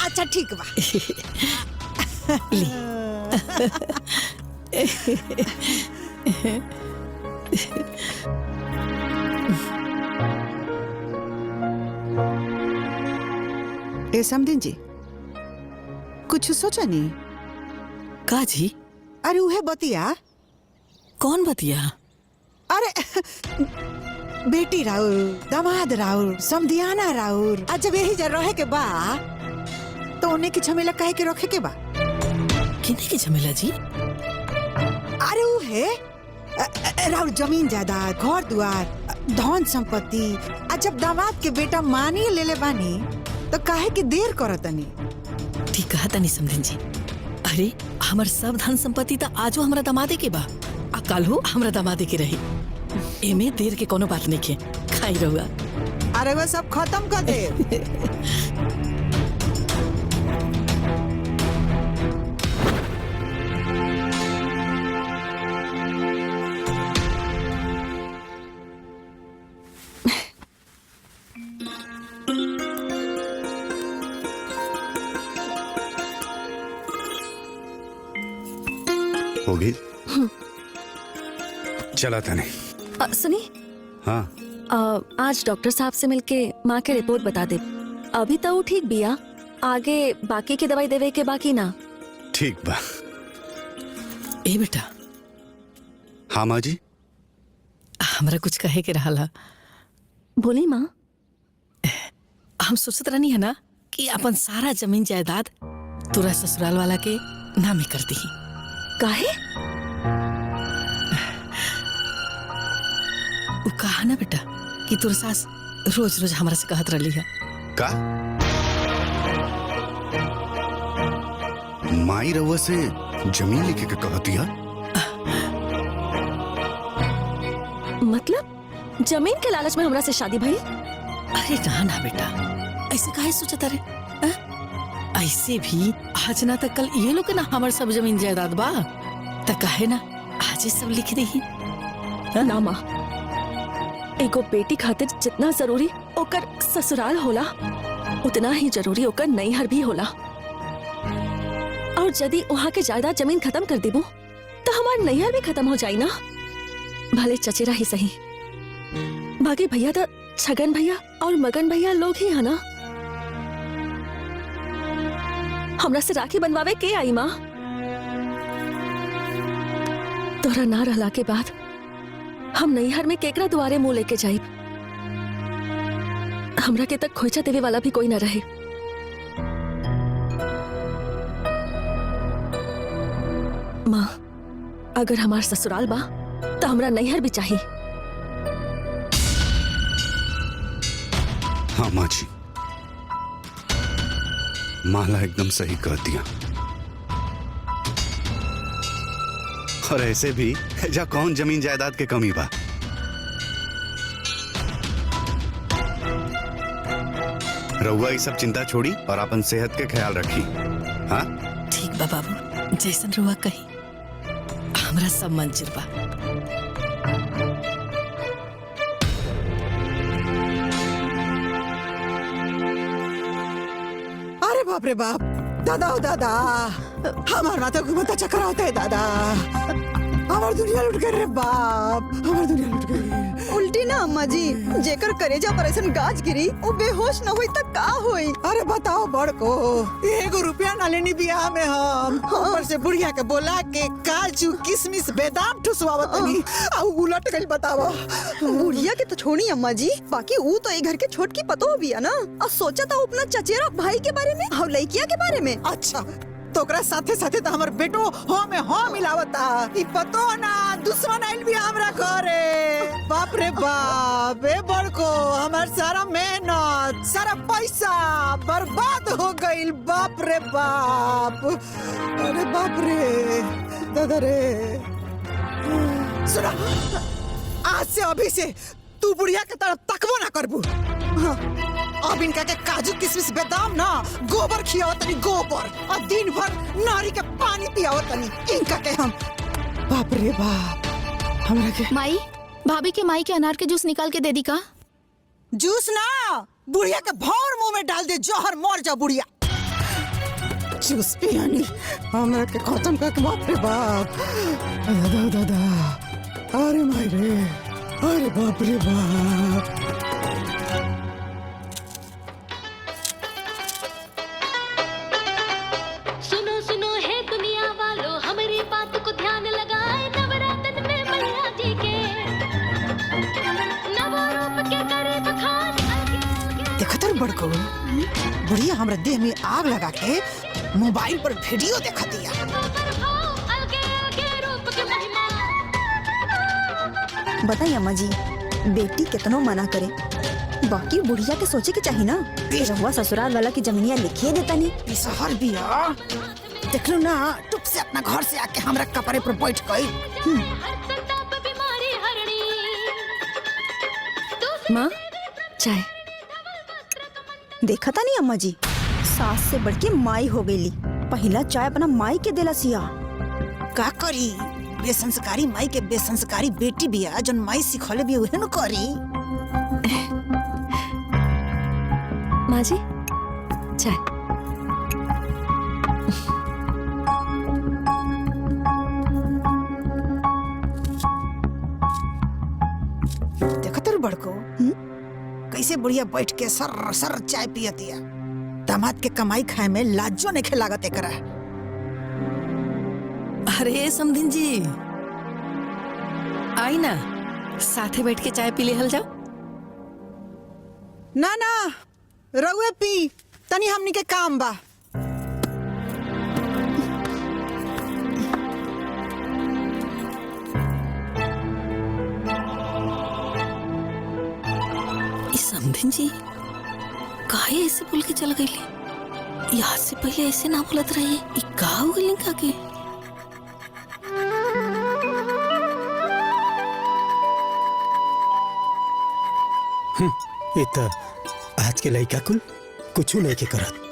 अच्छा ठीक बा। ली। ए समधिन जी कुछ सोचा नहीं? का जी? अरे उहे बतिया। कौन बतिया? अरे बेटी राउर, दामाद राउर, समधियाना राउर। आज जब यही जर रहे के बा तो उन्हें की झमेला काहे के रखे के बा? किने की झमेला जी? अरे उहे राउर जमीन जायदाद, घर दुआर, धन संपत्ति। आज जब दामाद के बेटा मानी ले बानी तो काहे की देर करतनी? ठीक कहा तनी समधिन जी। अरे हमर सब धन संपत्ति तो आजो हमरा दामादे के बा, आ काल्हो हमरा दामादे के रही। एमे देर के कोनो बात नहीं है। खाई रहुआ। अरे वो सब खत्म कर दे। होगी। चला था नहीं। सुनी। हाँ। आज डॉक्टर साहब से मिलके माँ के रिपोर्ट बता दे। अभी तो वो ठीक बिया, आगे बाकी की दवाई देवे के बाकी ना। ठीक बा। ए बेटा। हाँ माँ जी। हमरा कुछ कहे के रहा। बोली माँ। हम सोचत रहनी है ना कि अपन सारा जमीन जायदाद तोरा ससुराल वाला के नामे कर दी। काहे? वो कहा ना बेटा कि तोर सास रोज रोज हमरा से कहत रही है। का? माई रउआ से जमीन लेके के कहती है? मतलब जमीन के लालच में हमरा से शादी भई? अरे ना ना बेटा, ऐसे काहे सोचत रे? ऐसे भी आज ना तक कल ये लोग ना हमार सब जमीन जायदाद बा, त काहे ना आज सब लिख दी। ना माँ, एगो बेटी खातिर जितना जरूरी ओकर ससुराल होला उतना ही जरूरी ओकर नैहर भी होला। और यदि वहाँ के जायदाद जमीन खत्म कर देबो तो हमार नैहर भी खत्म हो जाई ना। भले चचेरा ही सही, बाकी भैया तो छगन भैया और मगन भैया लोग ही है ना। हमरा से राखी बनवावे के आई माँ? तोरा ना रहला के बाद हम नैहर में केकरा दुआरे मुंह लेके जाइब? हमरा के तक खोइचा देवे वाला भी कोई ना रहे। माँ, अगर हमार ससुराल बा तो हमरा नैहर भी चाहिए। हाँ माँ जी, माला एकदम सही कह दिया। और ऐसे भी जा कौन जमीन जायदाद के कमी बा। रउआ ये सब चिंता छोड़ी और अपन सेहत के ख्याल रखी। हाँ ठीक बा बाबू, जैसन रउआ कही हमरा सब मंजूर बा। अरे बाप रे बाप, दादा ओ दादा, हमार माथा घूमता चक्कर होता है दादा। हमार दुनिया लुट गई रे बाप, हमार दुनिया लुट गई। उल्टी ना अम्मा जी, जेकर करेजा पर ऐसन गाज गिरी वो बेहोश न हुई तक का होई? अरे बताओ बड़को, 1 रुपया ना लेनी बियाह में हम। ऊपर से बुढ़िया के बोला के काजू किशमिश बादाम ठुसवावतनी आ उलट गई। बताओ बुढ़िया के तो छोड़ी अम्मा जी, बाकी वो तो एक घर के छोटकी पतो भी है ना। और सोचा था अपना चचेरा भाई के बारे में और लड़किया के बारे में। अच्छा तो ओकरा साथे साथे तो हमर बेटो हो में हो मिलावता। ई पतो ना दुश्मन आइल भी हमरा घरे। बाप रे बाप, ए बड़को हमर सारा मेहनत सारा पैसा बर्बाद हो गइल। बाप रे बाप, अरे बाप रे दादा रे। सुना, आज से अभी से तू बुढ़िया के तरफ तकबो ना करबू। हाँ, अब इनका के काजू किशमिश बादाम ना गोबर खियाओ तनी गोबर, और दिन भर नारी के पानी पियाओ तनी इनका के हम। बाप रे बाप, हमरा के माई, भाभी के माई के अनार के जूस निकाल के दे दी का? जूस ना, बुढ़िया के भौर मुंह में डाल दे, जहर मर जा बुढ़िया। जूस पियानी हमरा के खत्म कर। बाप रे बाप, दादा दादा, अरे माय रे, अरे बाप रे बाप। सुनो सुनो है दुनिया वालों, हमारी बात को ध्यान लगाए, नवरातन में मैया जी के नवो रूप के करे बखान। देखो तो बड़को, बुढ़िया हमरा देह में आग लगा के मोबाइल पर वीडियो देखा दिया। बताइए अम्मा जी, बेटी कितनो मना करे, बाकी बुढ़िया के सोचे के चाहिए ना। रहुआ ससुराल वाला की जमीनिया लिखिए देता नहीं। शहर भी देख लो ना, टुप से अपना घर से आके हमरा कपड़े पर बैठ गई। माँ, चाय। देखा था नहीं अम्मा जी, सास से बढ़ के माई हो गई। पहला चाय अपना माई के देला सिया। का करी, बेसंस्कारी माई के बेसंस्कारी बेटी बिया, जन माई सिखौले भी उहे न करी। माँ जी, चाय। देखो तो बड़को, कैसे बुढ़िया बैठ के सर सर चाय पियतिया। दामाद के कमाई खाए में लाजो नहीं लागत एकरा। अरे समधिन जी, आई ना, साथे बैठ के चाय पी ले हल जाओ। ना ना, रउए पी, तनी हमनी के काम बा। समधिन जी काहे ऐसे बोल के चल गई? यहाँ से पहले ऐसे ना बोलत रही है। का हो गई का के? ये तो आज के लड़का कुल कुछ नहीं के करत।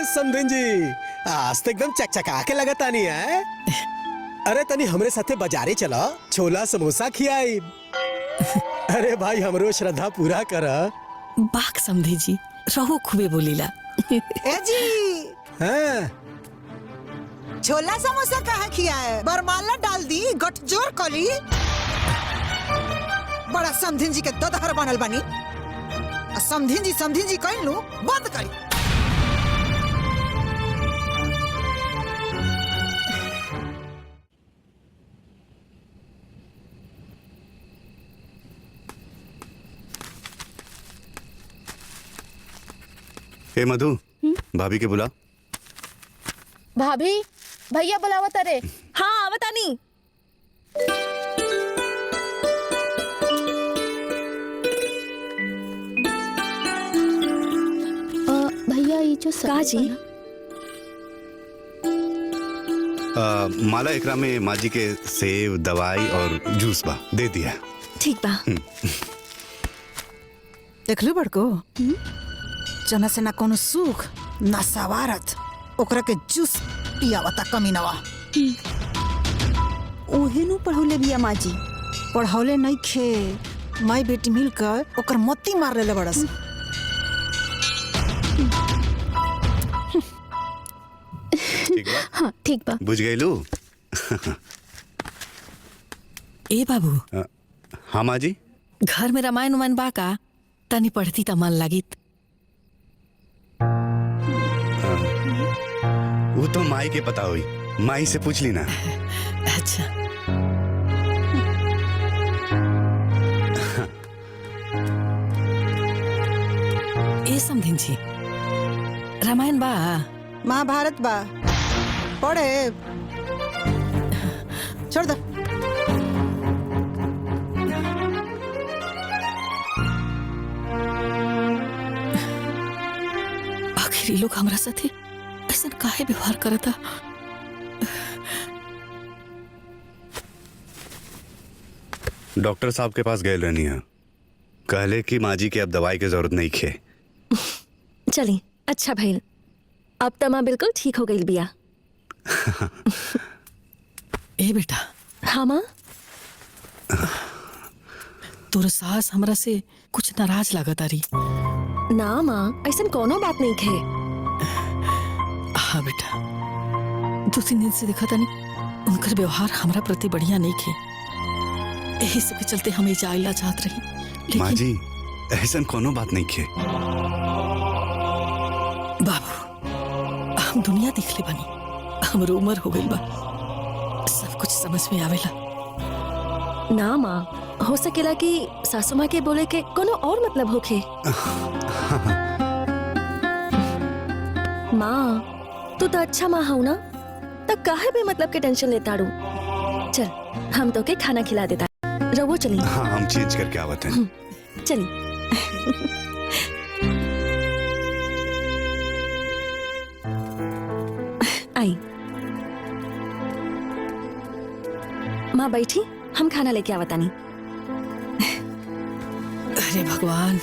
समधिन जी, आज तो एकदम चकचका के लगता नहीं है। अरे तनी हमरे साथे बाजारे चला, छोला समोसा खियाई। अरे भाई हमरो श्रद्धा पूरा कर। बाक समझे जी, रहो खूबे बोलीला। ए जी, हाँ, छोला समोसा कहाँ खियाए, बरमाला डाल दी, गठजोर कली। बड़ा समधिन जी के ददहर बनल बनी। समधिन जी कह लू बंद करी। हे मधु, भाभी के बुला। भाभी, भैया बुलावत रे। हाँ, आवता नहीं। भैया ये जो का जी? माला एकरा में माँ जी के सेव, दवाई और जूस बा, दे दिया। ठीक बा। देख लो बड़को, जना से ना कोनो सुख ना सवारत, ओकरा के जूस पियावता कमीनवा। ओहे नु पढ़ौले बिया माँ जी। पढ़ौले नहीं खे, माई बेटी मिलकर ओकर मोती मार लेले बड़स। ठीक बा? हाँ ठीक बा। बुझ गई लू? ए बाबू, हाँ माँ जी। घर में रामायण उमायण बा का? तनी पढ़ती त मन लागित। वो तो माई के पता हुई, माई से पूछ ली ना। अच्छा, ए समधिन जी, रामायण बा? महाभारत बा, पढ़े छोड़ दो। आखिर लोग हमरा साथे ऐसा काहे व्यवहार करता। डॉक्टर साहब के पास गए रहनी है, कहले कि माँ जी के अब दवाई की जरूरत नहीं खे। चली अच्छा भइल, अब त माँ बिल्कुल ठीक हो गई बिया। ए बेटा। हाँ माँ। तोर सास हमरा से कुछ नाराज लागत आरी। ना माँ ऐसा कोनो बात नहीं खे। हाँ बेटा, 2-3 दिन से देखा था नहीं उनकर व्यवहार हमरा प्रति बढ़िया नहीं खे, यही सब के चलते हम एजा आइला चाहत रही। माँ जी ऐसा कोनो बात नहीं खे। बाबू हम दुनिया देख ले बनी, हमरो उम्र हो गई बा, सब कुछ समझ में आवेला। ना माँ, हो सकेला कि सासू माँ के बोले के कोनो और मतलब होखे। माँ तू तो अच्छा माँ हो ना, तो काहे भी मतलब के टेंशन लेता रू। चल हम तो के खाना खिला देता, रहो चली। हाँ हम चेंज करके आवत हैं। चली। आई माँ बैठी, हम खाना लेके आवता नहीं। अरे भगवान,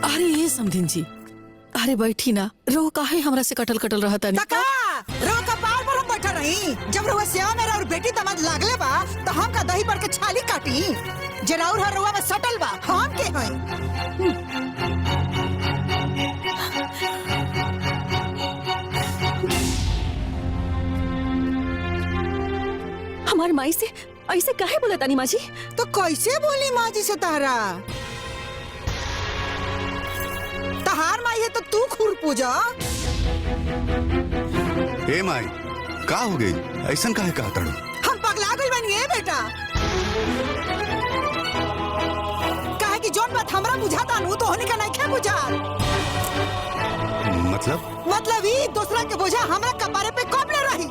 अरे ये समधिन जी, अरे बैठी ना, रो काहे हमरा से कटल कटल रहता नहीं। काका रो कपार पर हम बैठा रही, जब रोवा श्याम मेरा और बेटी तमद लागले बा तो हम का दही पर के छाली काटी, जराउर हर रोवा में सटल बा, हम के हई। हमार माई से ऐसे काहे बोला तानी माँ जी? तो कैसे बोली माँ जी से तारा? तहार माई है तो तू खुर पूजा। ए माई का हो गई, ऐसा काहे कहा तड़ू? हम पगला गइल बानी ए बेटा, काहे कि जोन बात हमरा बुझाता नु तो होनी का नहीं खे बुझा। मतलब ही दूसरा के बोझा हमरा कपारे पे कब ले रही।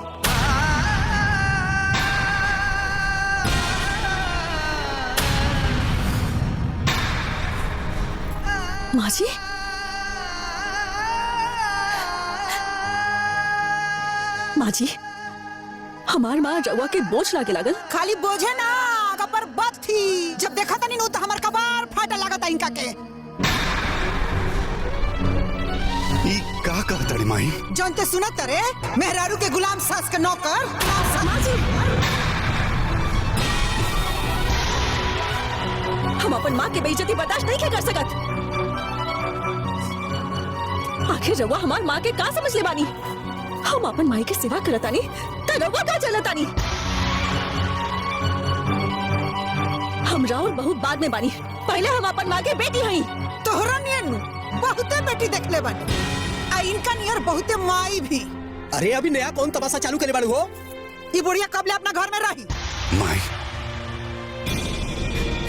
माँ जी, माँ जी, हमार माँ रउआ के बोझ लागे लागल। खाली बोझे ना, कपर बद थी, जब देखा था नीनू तो हमार कपार फाटा लागता इनका के। ई का कहता रे माई? जानते सुनत रे, मेहरारू के गुलाम सास के नौकर। माँ जी, हम अपन माँ के बेइज्जती बर्दाश्त नहीं कर सकत। आखिर रउआ हमार माँ के का समझ ले बानी? हम अपन माई के सेवा करतानी त रउआ का चलतानी? हम राउर बहुत बाद में बानी, पहले हम अपन माँ के बेटी हई। तोहरा नियन बहुते बेटी देखले बानी, आ इनका नियर बहुते माई भी। अरे अभी नया कौन तमाशा चालू करे बाड़ू हो? ये बुढ़िया कब ले अपना घर में रही? माई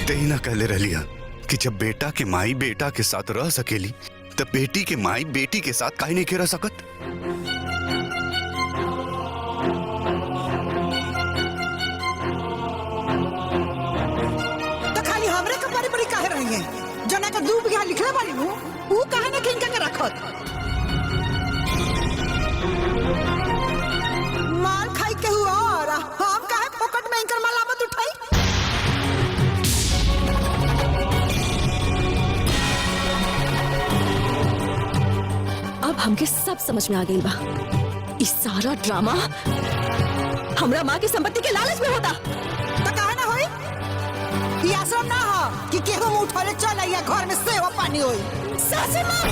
तेही ना कहले रहलिया कि जब बेटा के माई बेटा के साथ रह सकेली तब बेटी के माई बेटी के साथ काहे नहीं रह सकत? तो खाली हमरे कपारे पर काहे रही है? जना का 2 बीघा लिखले बानी नु, ऊ काहे ना किनका के रखत? माल खाई के हुआ और हम काहे फोकट में इनकर मलामत उठाई? अब हमके सब समझ में आ गई बा। इस सारा ड्रामा हमरा माँ के संपत्ति के लालच में होता। तो काहे ना होई? ये आश्रम ना हो कि केहू मुंह उठौले चल आइया घर में सेवा पानी होई। सासी माँ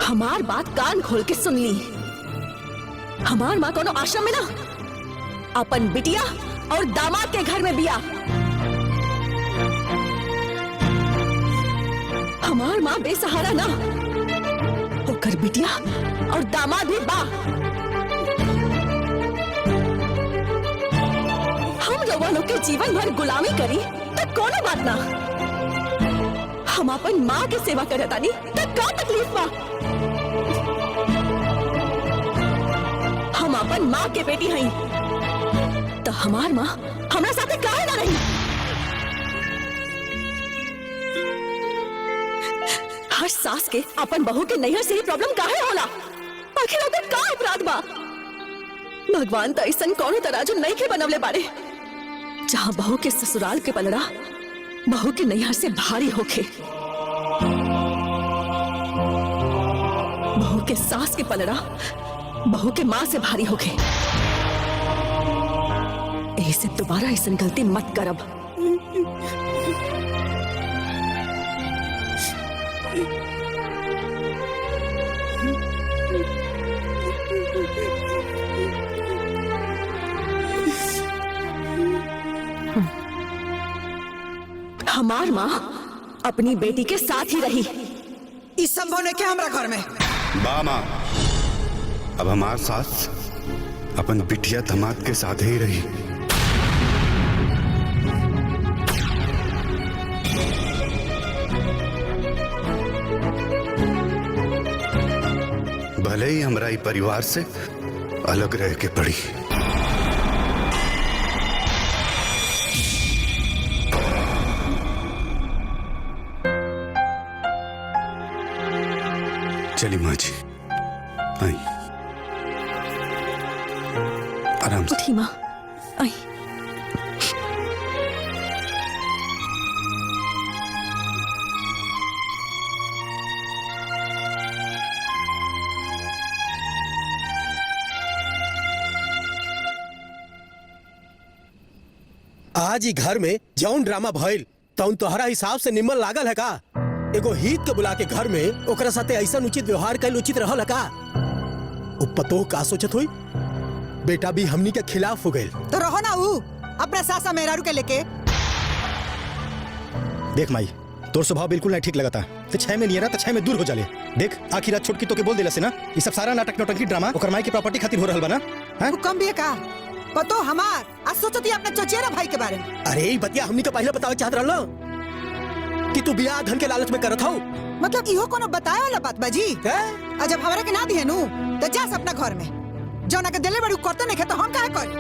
हमार बात कान खोल के सुन ली। हमार माँ कोनो आश्रम में ना, अपन बिटिया और दामाद के घर में बिया। हमार माँ बेसहारा ना, ओकर बिटिया और दामाद भी बा। हम लोगों लोग के जीवन भर गुलामी करी तो कोनो बात ना, हम अपन माँ के सेवा करे तानी तब का तकलीफ बा? हम अपन माँ के बेटी हई तो हमार माँ हमरा साथे काहे ना रही? हर सास के अपन बहू के नैहर से ही प्रॉब्लम काहे होला? आखिर ओकर का अपराध बा? भगवान तो ऐसा कौनो तराजू नहीं के बनवले बारे जहाँ बहू के ससुराल के पलड़ा बहू के नैहर से भारी होखे, बहू के सास के पलड़ा बहू के माँ से भारी होखे। ऐसे दोबारा ऐसा गलती मत करब। हमार माँ अपनी बेटी के साथ ही रही। इस संभव नहीं क्या हमरा घर में? बा माँ, अब हमार सास अपन बिटिया दामाद के साथ ही रही। भले ही हमरा ई परिवार से अलग रह के पड़ी। चली माँ जी, आई आराम से। उठी माँ, आई। आज ही घर में जौन ड्रामा भइल तौन तोहरा हिसाब से निम्न लागल है का? एगो हित के बुला के घर में ओकरा साथे ऐसा उचित व्यवहार कैल उचित रहल है का? उ पतोह का सोचत हुई? बेटा भी हमनी के खिलाफ हो गए। तो रहो ना ऊ अपने सासा मेहरारू के लेके। देख माई, तोर स्वभाव बिल्कुल नहीं ठीक लगता। तो 6 में नहीं रहा तो 6 में दूर हो जाले। देख आखिर रात छोटकी तो के बोल दिला से ना, ये सब सारा नाटक नौटंकी ड्रामा ओकर माई के प्रॉपर्टी खातिर हो रहल बा ना? हैं? तू कम भी है का? पतो हमार आज सोचती अपने चचेरा भाई के बारे में। अरे ई बतिया हमनी के पहले बतावे चाहत रहलो कि तू बियाह धन के लालच में करत हौ। मतलब इहो कोनो बताए वाला बात बाजी? आ जब हमरा के ना दिए नु तो जा अपना घर में जौना के दिले बड़ी करते नहीं तो हम काहे करी?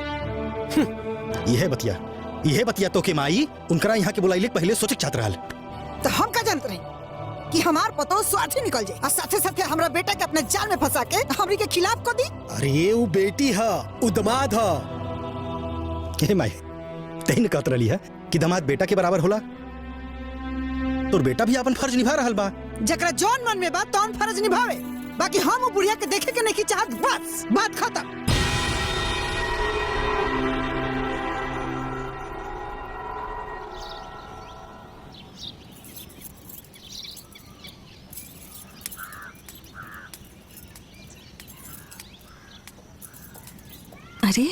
यह बतिया तो के माई उनकरा यहाँ के बुलाइले पहले सोचे चाहत रहल। तो हम का जानत रही कि हमार पतो स्वार्थी निकल जाए और साथे साथे हमरा बेटा के अपने जाल में फंसा के हमरी के खिलाफ कर दी। अरे वो बेटी है, वो दामाद है। के माई तही कहत रही है कि दामाद बेटा के बराबर होला। तोर बेटा भी अपन फर्ज निभा रहल बा। जकरा जौन मन में बा तौन फर्ज निभावे। बाकी हम वो बुढ़िया के देखे के नहीं चाहत, बस बात खत्म। अरे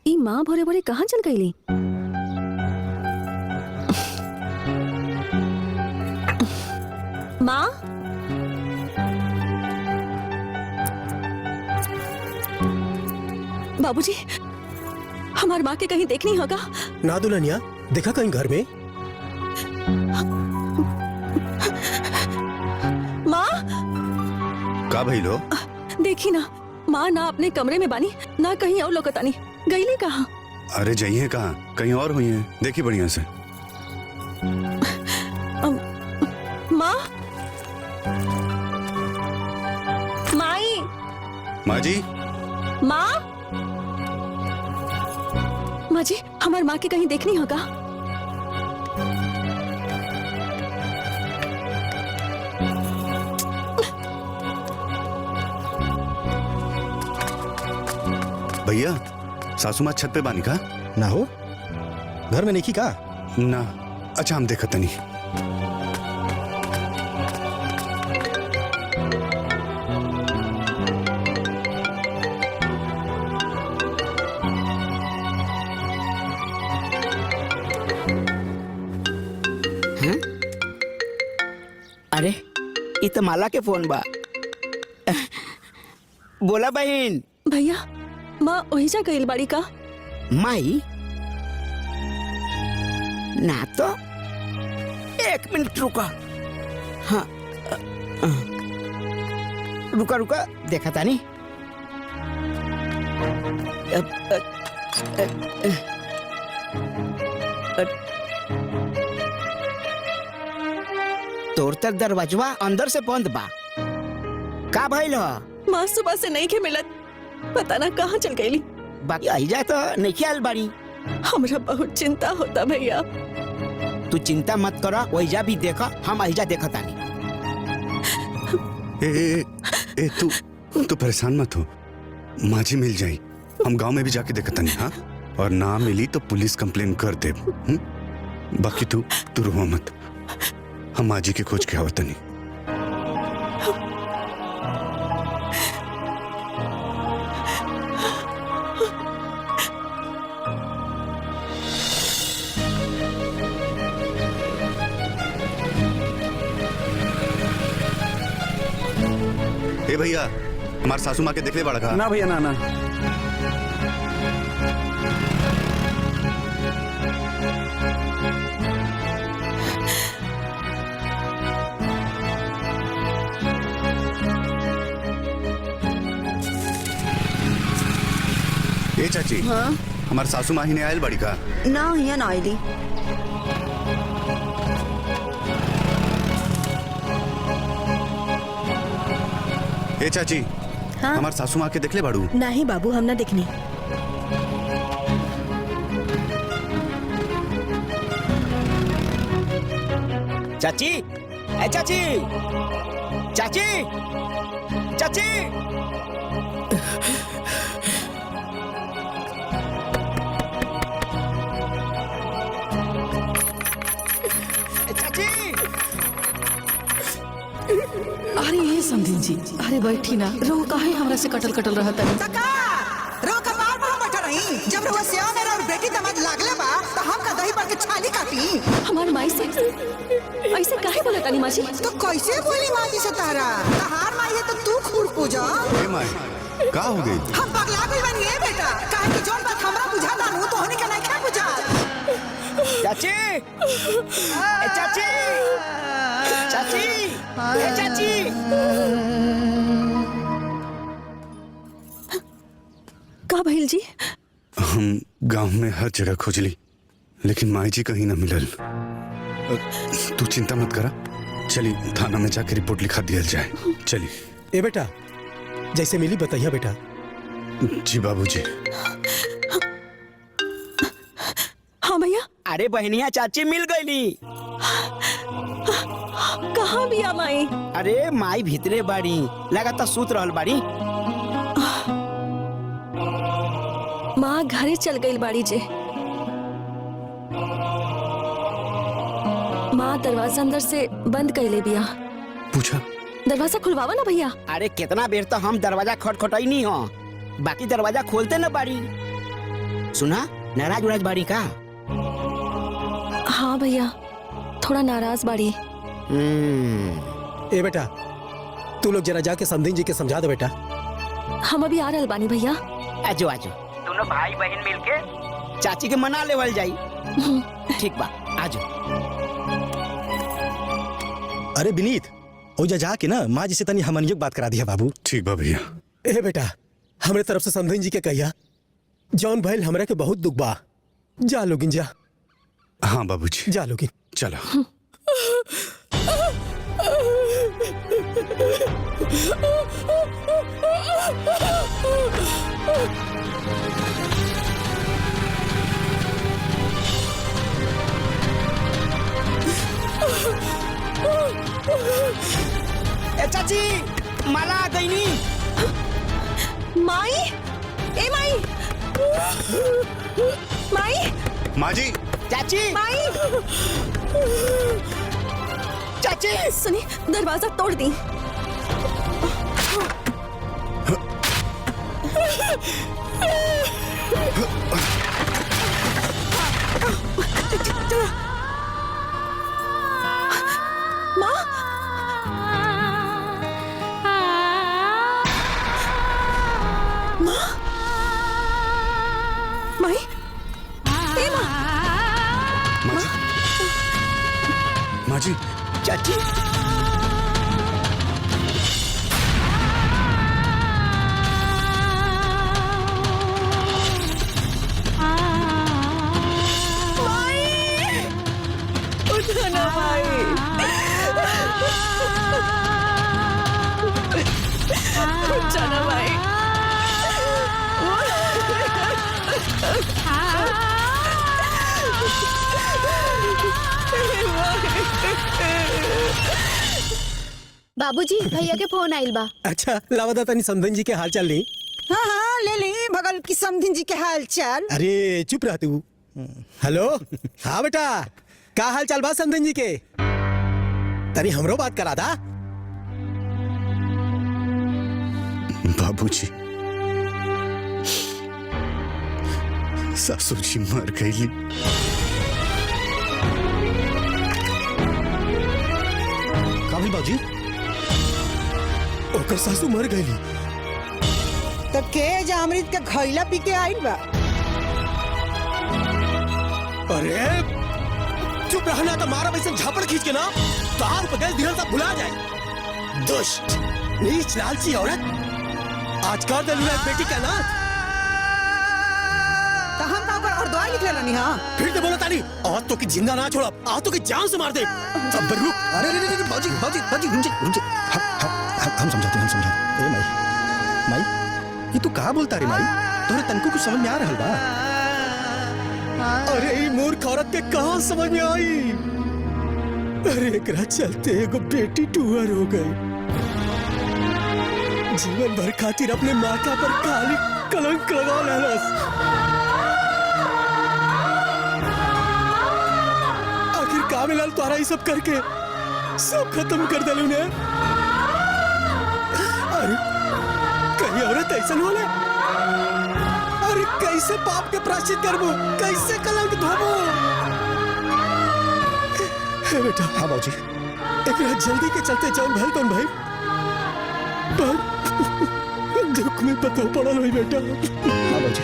ई माँ भोरे भोरे कहाँ चल गईली? माँ, बाबूजी, हमार माँ के कहीं देखनी होगा? ना दुल्हनिया, देखा कहीं घर में? माँ, का भई लो? देखी ना, माँ ना अपने कमरे में बानी ना कहीं और लोकतानी। गईली कहाँ? अरे जाइए कहाँ, कहीं और हुई है। देखी बढ़िया से। माँ, माई, माँ जी, माँ, माँ जी, हमार माँ के कहीं देखनी होगा? भैया सासू माँ छत पे बानी का? ना हो, घर में नहीं का? ना। अच्छा हम देखत नहीं। अरे ये तो माला के फोन बा। बोला बहन। भैया, माँ ओहिजा गइल बाड़ी का? माई ना तो एक मिनट रुका। हाँ रुका रुका, देखा तानी। तोर तर दरवाजवा अंदर से बंद बा, का भइल ह? माँ सुबह से नहीं के मिलत, पता ना कहाँ चल गई। बाकी आइजा तो नहीं आयल बाड़ी। हमरा बहुत चिंता होता भैया। तू चिंता मत करा, वहीजा भी देखा, हम आइजा देखा तानी। ए तू परेशान मत हो, माँ जी मिल जाई। हम गांव में भी जाके देखता नहीं। हाँ, और ना मिली तो पुलिस कंप्लेन कर दे। बाकी तू रो मत, हम माँ जी की खोज के आवत नहीं। ए भैया, हमारे सासू माँ के देख ले बड़ा का? ना भैया ना। ए चाची, हाँ हमारे सासू माँ ही ने आयल बड़ी का? ना यहाँ ना आईली। ए चाची, हाँ? हमारे सासू माँ के देख ले बाड़ू? नहीं बाबू, हम ना देखनी। चाची, ए चाची, चाची, चाची। चाची, अरे ये समझी जी, अरे बैठी ना, रो काहे हमरा से कटल कटल रहा तनी। रो कपार पर बैठा रही। जब रउआ सेवा में और बेटी दमाद लागले बा तो हम का दही पर के छाली काटी। हमार माई से ऐसे काहे बोला तानी माँ जी? तो कैसे बोली माँ जी से तारा? तहार माई है तो तू खूब पूजा। ए माँ, का हो गई? हम पगला गइल बानी ए बेटा, काहे कि जोन बात हमरा बुझा दानू तो होनी के नहीं खा बुझा। चाची, ए चाची, चाची, ए चाची। का भइल जी? हम गांव में हर जगह खोजली, लेकिन माई जी कहीं ना मिलल। तू चिंता मत करा, चली थाना में जाकर रिपोर्ट लिखा दिया जाए। चली। ए बेटा, जैसे मिली बताइए बेटा। जी बाबूजी। हाँ भैया। अरे बहनिया, चाची मिल गईली। कहाँ बिया माई? अरे माई भीतरे बाड़ी, लगातार सूत रहल बाड़ी। माँ घरे चल गई बाड़ी जे। माँ दरवाजा अंदर से बंद कर ले बिया। पूछा? दरवाजा खुलवावा ना भैया। अरे कितना बेर तो हम दरवाजा खटखटाई नहीं हो, बाकी दरवाजा खोलते न बाड़ी। सुना, नाराज उराज बाड़ी का? हाँ भैया, थोड़ा नाराज बाड़ी। ए बेटा, तू लोग जरा जाके समधिन जी के समझा दे बेटा। हम अभी आ रहल बानी भैया। आजो आजो, दोनों भाई बहन मिलके चाची के मना लेवल जाई। ठीक बा, आजो। अरे विनीत, ओजा जाके ना माँ जी से तनी हमनियों बात करा दिया बाबू। ठीक बा भैया। ए बेटा, हमरे तरफ से समधिन जी के कहिया, जौन भइल हमरा के बहुत दुख बा। जा लोगिन जा। हाँ बाबूजी, जा लोगिन। चलो। ए चाची, माला आ गई नी। माई, ए माई, माई, माँ जी। चाची, माई, चाची। सुनी, दरवाजा तोड़ दी। माँ, माँ, माई, ए माँ, माँ जी, माँ बाबूजी भैया के फोन आइल बा। अच्छा लावदा तनी समधन जी के हाल चाल ली। हाँ हाँ ले ली भगल की समधिन जी के हाल चाल। अरे चुप रह तू। हेलो हाँ बेटा का हाल चाल बा समधन जी के? तनी हमरो बात करा दा। बाबूजी सासू जी मर गई। काबिल बाबूजी ओकर सासू मर गई। तो के जा अमृत के खैला पी के आइल बा। अरे चुप रहना तो मारा वैसे झापड़ खींच के ना तार पगल दिहल सब भुला जाए। दुष्ट नीच लालची औरत आज कर दे बेटी का ना। तो हम का और दवाई लिख लेना नहीं। हाँ फिर तो बोला ताली आज तो की जिंदा ना छोड़ा आज तो की जान से मार दे। सब बरू अरे बाबूजी बाबूजी बाबूजी रुक जा। हम समझाते हैं, हम समझाते। ए माई माई ये तू कहाँ बोलता रे माई? तोरे तनको कुछ समझ में आ रहल बा? अरे ई मूर्ख औरत के कहाँ समझ में आई? अरे एकरा चलते एगो बेटी टूअर हो गई। जीवन भर खातिर अपने माथा पर काली कलंक लगा लेलस। आखिर का मिलल तोरा ये सब करके सब खत्म कर दिलू ने। अरे कहीं औरत ऐसा होला? अरे कैसे पाप के प्रायश्चित करबो? कैसे कलंक धोबो? हे बेटा हाँ बाबूजी एकरा जल्दी के चलते जान भल तन भाई पर दुख में पतो पड़ल होई बेटा। हाँ बाबूजी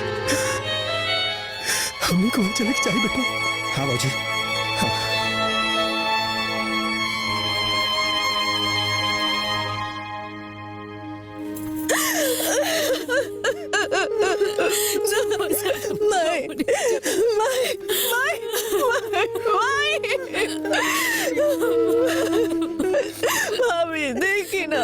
हमनी को चले के चाहिए बेटा। हाँ बाबूजी हाँ। भाभी देखी ना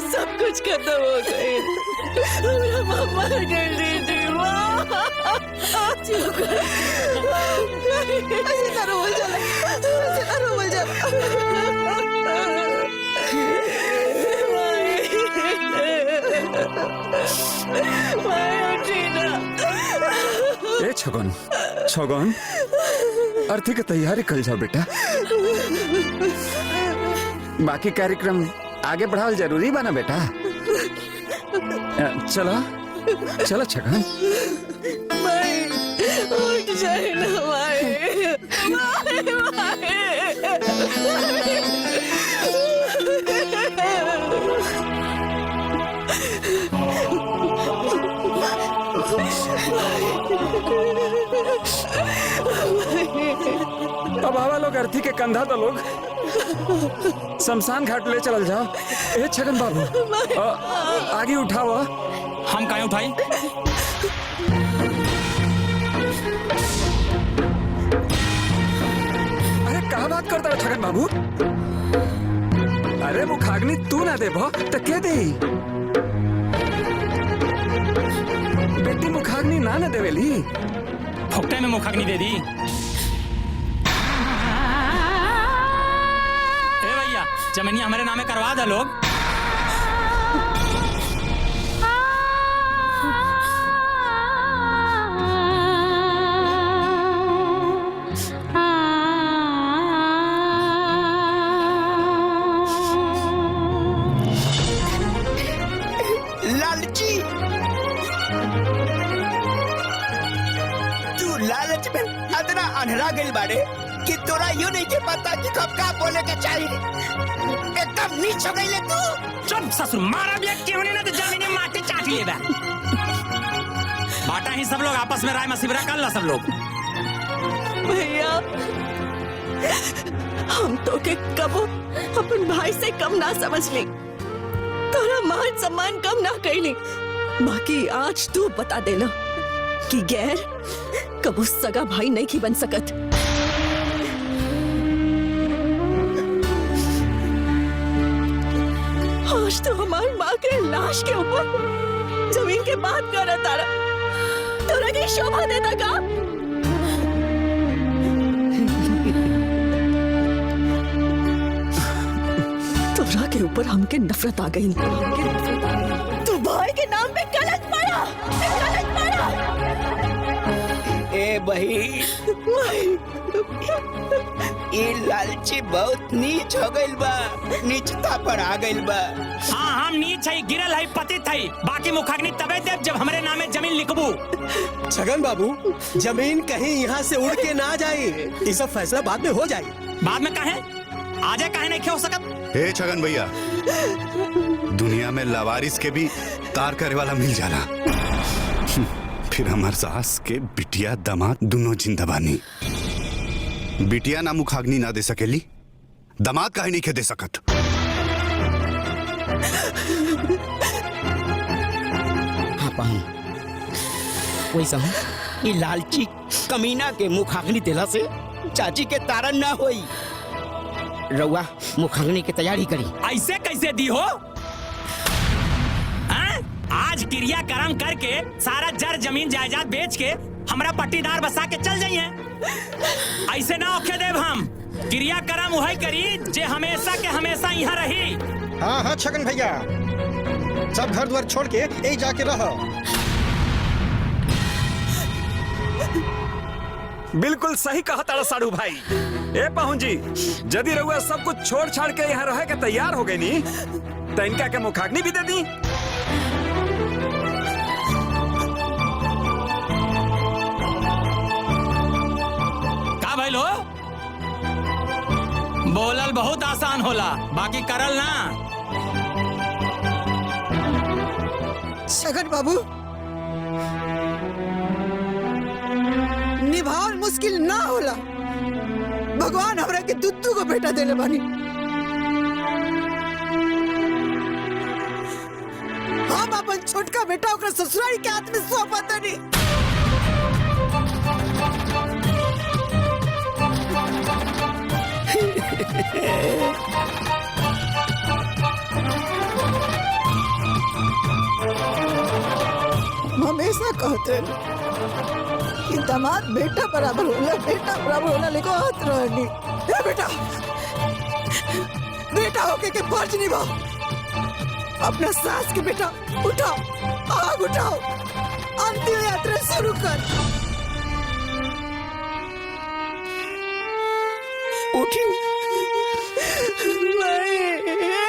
सब कुछ खत्म हो गए। मेरा मम्मा कर दीदी ऐसे ना रोल चला, ऐसे ना रोल ए छगन छगन अर्थी की तैयारी कर जाओ बेटा। बाकी कार्यक्रम आगे बढ़ावल जरूरी बना बेटा। चलो चलो छगन उठ जाए ना माए, अब आवा लोग अर्थी के कंधा तो लोग शमशान घाट ले चल जाओ। ए छगन बाबू आगे उठाओ। हम काहे उठाई? अरे कहा बात करता है छगन बाबू? अरे मुखाग्नि तू ना दे तो के दे? बेटी मुखाग्नि ना न देवेली। फुकटे में मुखाग्नि दे दी। ए भैया जमीनी हमारे नामे करवा दे लोग। अनहरा गइल बाड़े कि तोरा यूं नहीं के पता कि कब का बोले के चाहिए। एकदम नीच हो गइले तू। चुप ससुर, मारा भी क्यों नहीं ना तो जमीन में माटी चाट लेबा। बाटा ही सब लोग आपस में राय मशविरा कर ला सब लोग। भैया हम तो के कबो अपन भाई से कम ना समझ ली, तोरा मान सम्मान कम ना कैली। बाकी आज तू बता देना कि गैर कबो सगा भाई नहीं की बन सकत। आज तो हमारी माँ के लाश के ऊपर जमीन के बात कर रहा तारा, तोरा की शोभा देता का? तोरा के ऊपर हमके नफरत आ गई। तू भाई के नाम पे कलंक पड़ा, कलंक पड़ा। ए बही, ये लालची बहुत नीच हो गइल बा, नीचता पर आ गइल बा। हाँ हम नीच है, गिरल है, पतित है, बाकी मुखाग्नि तबे देव जब हमरे नामे जमीन लिखबू। छगन बाबू, जमीन कहीं यहाँ से उड़ के ना जाए, ये सब फैसला बाद में हो जाए। बाद में कहे आजे कहे नहीं हो सकत। ए छगन भैया, दुनिया में लावारिस के भी तार करे वाला मिल जाला। फिर हमार सास के बिटिया दामाद दोनों जिंदा बानी। बिटिया ना मुखाग्नि ना दे सकेली, दामाद काहे नहीं के दे सकत। हाँ पाऊँ वैसा हूँ, ये लालची कमीना के मुखाग्नि दिला से चाची के तारन ना होई। रउआ मुखाग्नि की तैयारी करी। ऐसे कैसे दी हो? आज क्रिया कर्म करके सारा जर जमीन जायदाद बेच के हमरा पट्टीदार बसा के चल जाइए। ऐसे ना औखे देव हम। क्रिया कर्म वही करी जे हमेशा के हमेशा यहाँ रही। हाँ हाँ छगन भैया, सब घर द्वार छोड़ के यही जाके रहो। बिल्कुल सही कहा तारा साड़ू भाई। ए पहुन जी, यदि रउआ सब कुछ छोड़ छाड़ के यहाँ रहे के तैयार हो गई नी, तो इनका के मुखाग्नि भी दे दी। का भाई लो? बोलल बहुत आसान होला, बाकी करल ना। छगन बाबू, निभावल मुश्किल ना होला। भगवान हमरा के दुद्दू को बेटा देले बानी। हम अपन छोटका बेटा ओकरा ससुरारी के हाथ में सौंपा तनी। हमेशा कहते कि दामाद बेटा बराबर होला, बेटा बराबर होला, लेकिन हाथ रहनी। ए बेटा, बेटा होके के फर्ज निभाओ। अपना सास के बेटा उठाओ, आग उठाओ, अंतिम यात्रा शुरू कर। उठी नहीं।